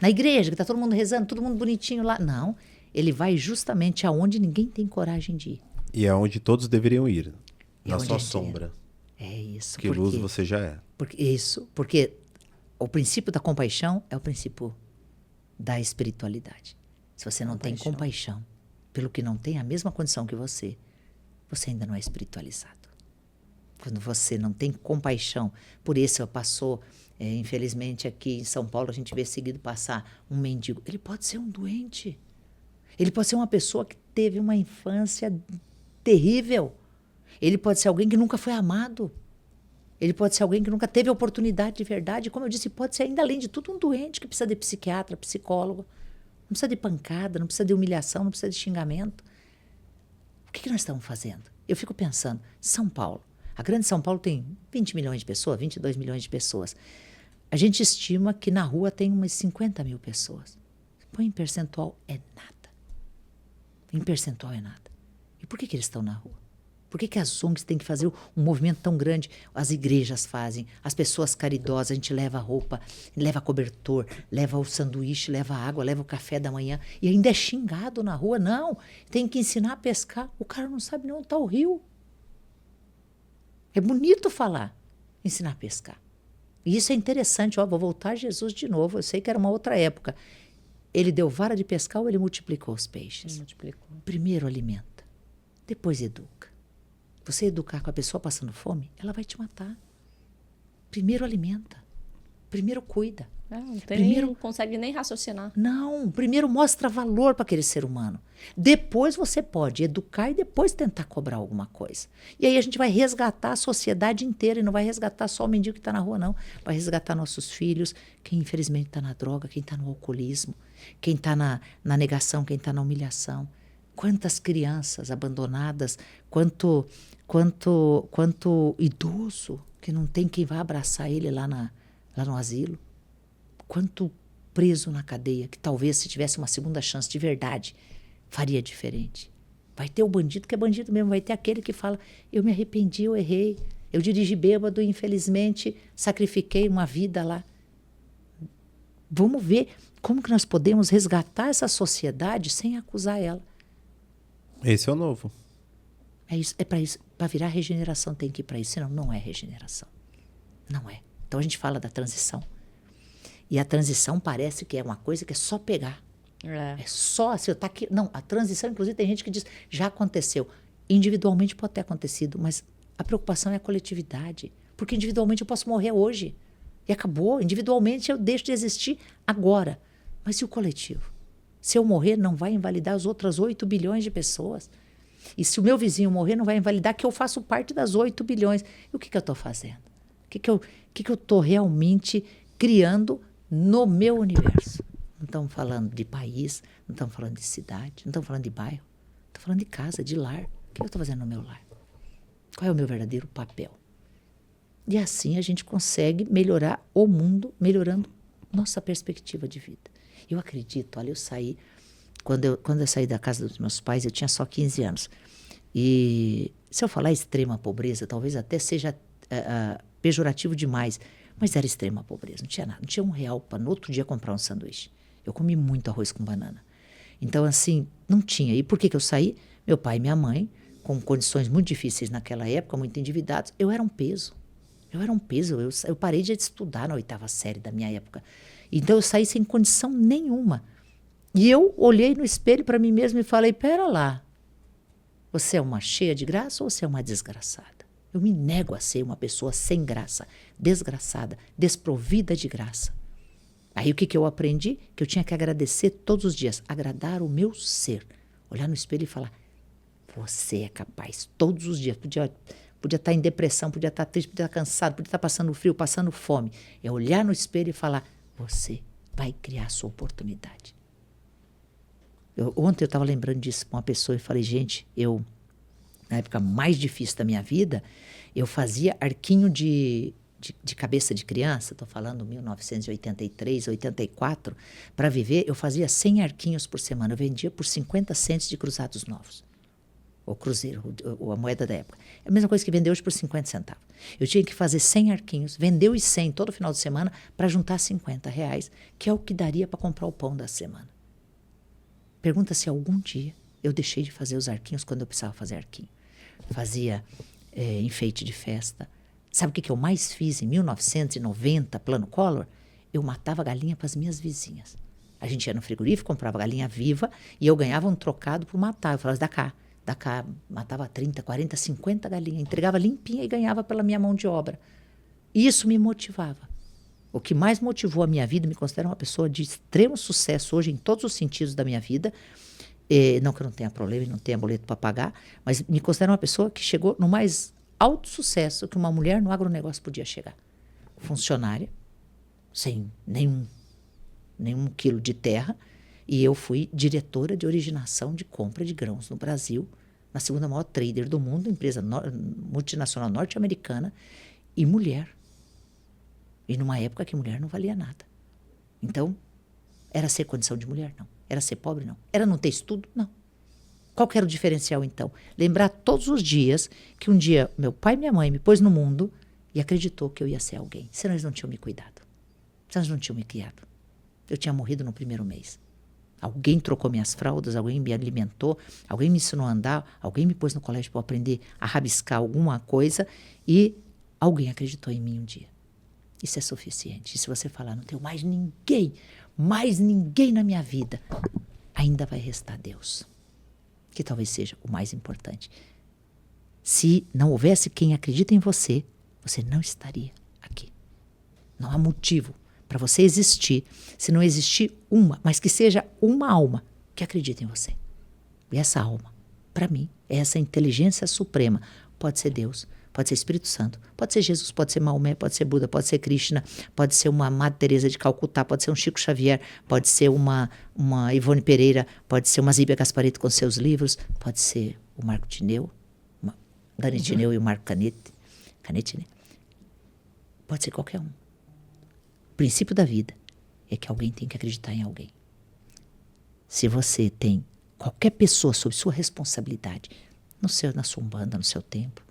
Na igreja, que está todo mundo rezando, todo mundo bonitinho lá. Não, ele vai justamente aonde ninguém tem coragem de ir. E é onde todos deveriam ir, na sua sombra. É isso. Que luz você já é. Porque o princípio da compaixão é o princípio da espiritualidade. Se você não tem compaixão pelo que não tem a mesma condição que você ainda não é espiritualizado. Quando você não tem compaixão por esse, passou, infelizmente aqui em São Paulo, a gente vê seguido passar um mendigo. Ele pode ser um doente. Ele pode ser uma pessoa que teve uma infância terrível. Ele pode ser alguém que nunca foi amado. Ele pode ser alguém que nunca teve oportunidade de verdade. Como eu disse, pode ser ainda, além de tudo, um doente que precisa de psiquiatra, psicólogo. Não precisa de pancada, não precisa de humilhação, não precisa de xingamento. O que nós estamos fazendo? Eu fico pensando, São Paulo. A grande São Paulo tem 20 milhões de pessoas, 22 milhões de pessoas. A gente estima que na rua tem umas 50 mil pessoas. Põe em percentual, é nada. Em percentual é nada. E por que eles estão na rua? Por que as ONGs têm que fazer um movimento tão grande? As igrejas fazem, as pessoas caridosas, a gente leva roupa, leva cobertor, leva o sanduíche, leva água, leva o café da manhã e ainda é xingado na rua. Não, tem que ensinar a pescar. O cara não sabe nem onde está o rio. É bonito falar, ensinar a pescar. E isso é interessante, vou voltar a Jesus de novo, eu sei que era uma outra época. Ele deu vara de pescar ou ele multiplicou os peixes? Multiplicou. Primeiro alimenta, depois educa. Você educar com a pessoa passando fome, ela vai te matar. Primeiro alimenta, primeiro cuida. Não consegue nem raciocinar. Não, primeiro mostra valor para aquele ser humano. Depois você pode educar e depois tentar cobrar alguma coisa. E aí a gente vai resgatar a sociedade inteira e não vai resgatar só o mendigo que está na rua, não. Vai resgatar nossos filhos, quem infelizmente está na droga, quem está no alcoolismo, quem está na negação, quem está na humilhação. Quantas crianças abandonadas, quanto idoso que não tem quem vá abraçar ele lá no asilo. Quanto preso na cadeia, que talvez se tivesse uma segunda chance de verdade, faria diferente. Vai ter o bandido que é bandido mesmo, vai ter aquele que fala, eu me arrependi, eu errei, eu dirigi bêbado e infelizmente sacrifiquei uma vida lá. Vamos ver como que nós podemos resgatar essa sociedade sem acusar ela. Esse é o novo. É isso, é para isso, para virar regeneração tem que ir para isso, senão não é regeneração. Não é. Então a gente fala da transição. E a transição parece que é uma coisa que é só pegar. É só assim, eu tá aqui. Não, a transição, inclusive, tem gente que diz, já aconteceu. Individualmente pode ter acontecido, mas a preocupação é a coletividade. Porque individualmente eu posso morrer hoje. E acabou. Individualmente eu deixo de existir agora. Mas e o coletivo? Se eu morrer, não vai invalidar as outras 8 bilhões de pessoas. E se o meu vizinho morrer, não vai invalidar que eu faço parte das 8 bilhões. E o que eu estou fazendo? O que eu estou realmente criando no meu universo? Não estamos falando de país, não estamos falando de cidade, não estamos falando de bairro. Estamos falando de casa, de lar. O que eu estou fazendo no meu lar? Qual é o meu verdadeiro papel? E assim a gente consegue melhorar o mundo, melhorando nossa perspectiva de vida. Eu acredito, olha, eu saí... Quando eu saí da casa dos meus pais, eu tinha só 15 anos. E se eu falar extrema pobreza, talvez até seja pejorativo demais, mas era extrema pobreza, não tinha nada. Não tinha R$1 para no outro dia comprar um sanduíche. Eu comi muito arroz com banana. Então, assim, não tinha. E por que eu saí? Meu pai e minha mãe, com condições muito difíceis naquela época, muito endividados, eu era um peso. Eu parei de estudar na 8ª série da minha época. Então, eu saí sem condição nenhuma. E eu olhei no espelho para mim mesma e falei, pera lá, você é uma cheia de graça ou você é uma desgraçada? Eu me nego a ser uma pessoa sem graça, desgraçada, desprovida de graça. Aí o que eu aprendi? Que eu tinha que agradecer todos os dias, agradar o meu ser. Olhar no espelho e falar, você é capaz, todos os dias. Podia estar em depressão, podia estar triste, podia estar cansado, podia estar passando frio, passando fome. É olhar no espelho e falar, você vai criar a sua oportunidade. Ontem eu estava lembrando disso com uma pessoa e falei, gente, na época mais difícil da minha vida, eu fazia arquinho de cabeça de criança, estou falando 1983, 84, para viver, eu fazia 100 arquinhos por semana, eu vendia por 50 cents de cruzados novos, o cruzeiro, a moeda da época. É a mesma coisa que vender hoje por 50 centavos. Eu tinha que fazer 100 arquinhos, vender os 100 todo final de semana para juntar R$50, que é o que daria para comprar o pão da semana. Pergunta se algum dia eu deixei de fazer os arquinhos quando eu precisava fazer arquinho. Fazia enfeite de festa. Sabe o que eu mais fiz em 1990, plano Collor? Eu matava galinha para as minhas vizinhas. A gente ia no frigorífico, comprava galinha viva e eu ganhava um trocado por matar. Eu falava, dá cá, matava 30, 40, 50 galinhas, entregava limpinha e ganhava pela minha mão de obra. E isso me motivava. O que mais motivou a minha vida, me considero uma pessoa de extremo sucesso hoje em todos os sentidos da minha vida. Não que eu não tenha problema e não tenha boleto para pagar, mas me considero uma pessoa que chegou no mais alto sucesso que uma mulher no agronegócio podia chegar. Funcionária, sem nenhum quilo de terra, e eu fui diretora de originação de compra de grãos no Brasil, na segunda maior trader do mundo, empresa multinacional norte-americana, e mulher. E numa época que mulher não valia nada. Então, era ser condição de mulher? Não. Era ser pobre? Não. Era não ter estudo? Não. Qual que era o diferencial, então? Lembrar todos os dias que um dia meu pai e minha mãe me pôs no mundo e acreditou que eu ia ser alguém. Senão eles não tinham me cuidado. Senão eles não tinham me criado. Eu tinha morrido no primeiro mês. Alguém trocou minhas fraldas, alguém me alimentou, alguém me ensinou a andar, alguém me pôs no colégio para aprender a rabiscar alguma coisa e alguém acreditou em mim um dia. Isso é suficiente. E se você falar, não tenho mais ninguém na minha vida, ainda vai restar Deus, que talvez seja o mais importante. Se não houvesse quem acredita em você, você não estaria aqui. Não há motivo para você existir, se não existir mas que seja uma alma que acredita em você. E essa alma, para mim, é essa inteligência suprema. Pode ser Deus, pode ser Espírito Santo, pode ser Jesus, pode ser Maomé, pode ser Buda, pode ser Krishna, pode ser uma Madre Teresa de Calcutá, pode ser um Chico Xavier, pode ser uma Ivone Pereira, pode ser uma Zíbia Gasparetto com seus livros, pode ser o Marco Tineu, Dani Tineu e o Marco Canete, né? Pode ser qualquer um. O princípio da vida é que alguém tem que acreditar em alguém. Se você tem qualquer pessoa sob sua responsabilidade, na sua umbanda, no seu tempo,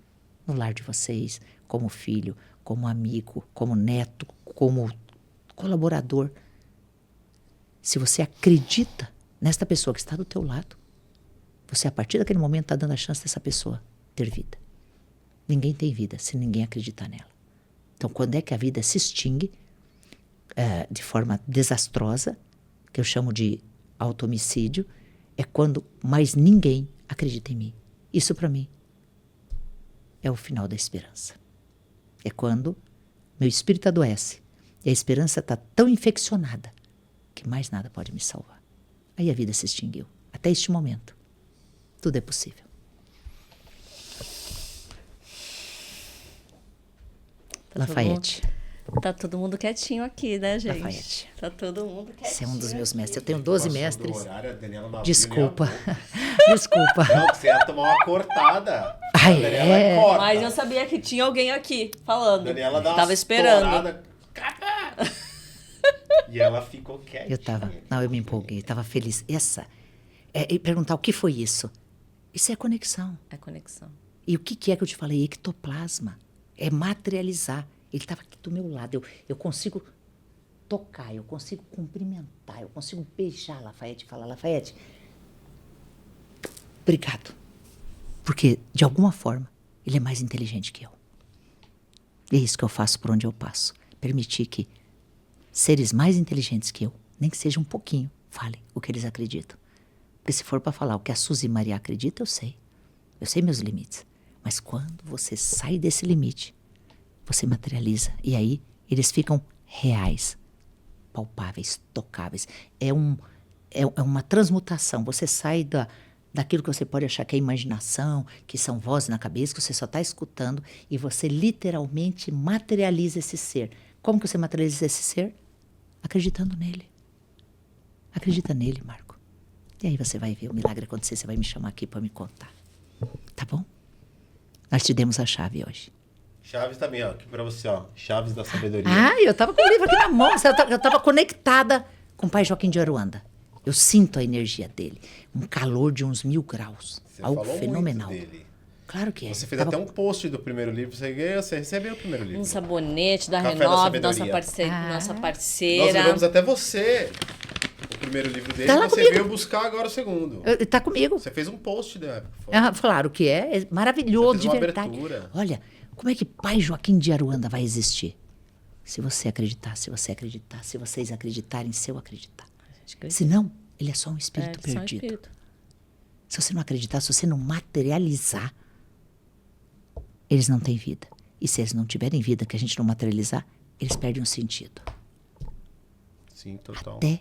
no lar de vocês, como filho, como amigo, como neto, como colaborador, se você acredita nesta pessoa que está do teu lado, você, a partir daquele momento, está dando a chance dessa pessoa ter vida. Ninguém tem vida se ninguém acreditar nela. Então, quando é que a vida se extingue de forma desastrosa, que eu chamo de auto-homicídio, é quando mais ninguém acredita em mim. Isso, para mim, é o final da esperança. É quando meu espírito adoece e a esperança está tão infeccionada que mais nada pode me salvar. Aí a vida se extinguiu. Até este momento, tudo é possível. Lafayette. Tá todo mundo quietinho aqui, né, gente? Lafayette. Tá todo mundo quietinho. Esse é um dos meus mestres. Eu tenho 12 Passou do mestres. horário, a Daniela não abriu Desculpa. nem a boca. Desculpa. Não, você ia tomar uma cortada. Ah, A Daniela é? corta. Mas eu sabia que tinha alguém aqui falando. Daniela dá uma Tava esperando. estourada. E ela ficou quietinha. Eu me empolguei, estava feliz. E perguntar o que foi isso? Isso é conexão. É conexão. E o que é que eu te falei? Ectoplasma. É materializar. Ele estava aqui do meu lado. Eu consigo tocar, eu consigo cumprimentar, eu consigo beijar Lafayette e falar, Lafayette, obrigado. Porque, de alguma forma, ele é mais inteligente que eu. E é isso que eu faço por onde eu passo. Permitir que seres mais inteligentes que eu, nem que seja um pouquinho, falem o que eles acreditam. Porque se for para falar o que a Suzy Maria acredita, eu sei. Eu sei meus limites. Mas quando você sai desse limite, você materializa. E aí, eles ficam reais, palpáveis, tocáveis. É uma transmutação. Você sai daquilo que você pode achar que é imaginação, que são vozes na cabeça, que você só está escutando, e você literalmente materializa esse ser. Como que você materializa esse ser? Acreditando nele. Acredita nele, Marco. E aí você vai ver o milagre acontecer, você vai me chamar aqui para me contar. Tá bom? Nós te demos a chave hoje. Chaves também, ó. Aqui pra você, ó. Chaves da sabedoria. Eu tava com o livro aqui na mão. Eu tava conectada com o pai Joaquim de Aruanda. Eu sinto a energia dele. Um calor de uns 1000 graus. Você algo falou fenomenal. muito dele. Claro que é. Você fez até um post do primeiro livro. Você recebeu o primeiro livro. Um sabonete da Café da Renove, nossa Sabedoria. parceira. Nós parceira. levamos até você o primeiro livro dele. Tá lá Você comigo. veio buscar agora o segundo. Tá comigo. Você fez um post da época. Claro que é maravilhoso, Você de fez uma verdade. abertura. Olha, como é que pai Joaquim de Aruanda vai existir? Se você acreditar, se vocês acreditarem, se eu acreditar. Se não, ele é só um espírito só um perdido. espírito. Se você não acreditar, se você não materializar, eles não têm vida. E se eles não tiverem vida, que a gente não materializar, eles perdem o sentido. Sim, total. Até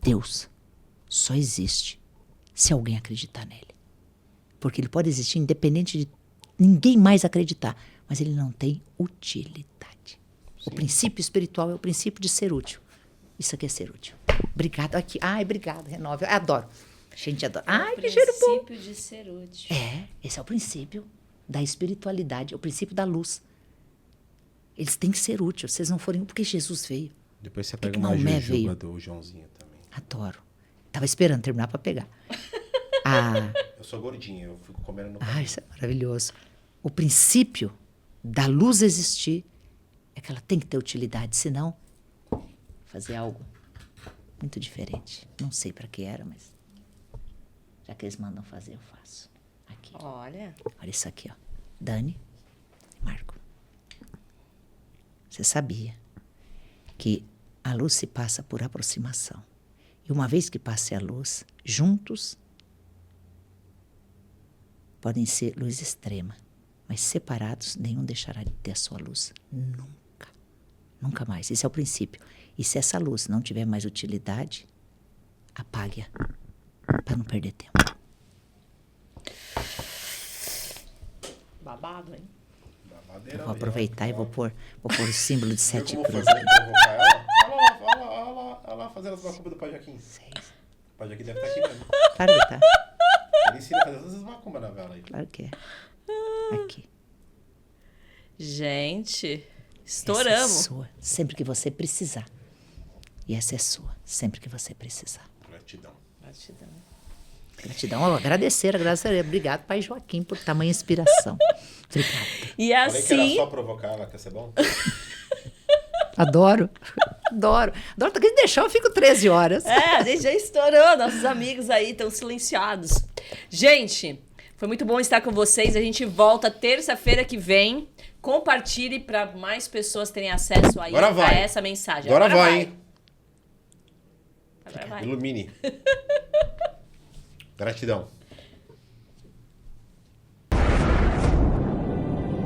Deus só existe se alguém acreditar nele. Porque ele pode existir independente de ninguém mais acreditar, mas ele não tem utilidade. Sim. O princípio espiritual é o princípio de ser útil. Isso aqui é ser útil. Obrigado. Aqui. Obrigado, Renove. Eu adoro. A gente adora. Que cheiro bom. O princípio de ser útil. Esse é o princípio da espiritualidade, é o princípio da luz. Eles têm que ser úteis. Se vocês não forem, porque Jesus veio. Depois você Por que pega que uma Maomé jujuba veio? do Joãozinho também. Adoro. Tava esperando terminar para pegar. Eu sou gordinho, eu fico comendo no Isso é maravilhoso. O princípio da luz existir é que ela tem que ter utilidade, senão fazer algo muito diferente. Não sei para que era, mas já que eles mandam fazer, eu faço. Aqui. Olha. Olha isso aqui, ó. Dani, Marco. Você sabia que a luz se passa por aproximação. E uma vez que passe a luz, juntos podem ser luz extrema, mas separados, nenhum deixará de ter a sua luz. Nunca. Nunca mais. Esse é o princípio. E se essa luz não tiver mais utilidade, apague-a para não perder tempo. Babado, hein? Eu vou aproveitar e vou pôr o símbolo de 7 cruzes. Olha lá, fazendo as macumbas do Pai Joaquim. 6. O Pai Joaquim deve estar aqui mesmo. Claro que tá. Ele ensina a fazer todas as macumbas na vela aí. Claro que é. Aqui. Gente, Essa é estouramos. sua, sempre que você precisar. E essa é sua, sempre que você precisar. Gratidão. Gratidão. Gratidão, agradecer. Obrigado, Pai Joaquim, por tamanha inspiração. Obrigada. E Falei que era assim... só provocar ela, quer ser bom? Adoro. Adoro. Adoro. Se deixar, eu fico 13 horas. É, a gente já estourou. Nossos amigos aí estão silenciados. Gente, foi muito bom estar com vocês. A gente volta terça-feira que vem. Compartilhe para mais pessoas terem acesso aí a essa mensagem. Agora vai, hein? Agora vai. Ilumine. Gratidão.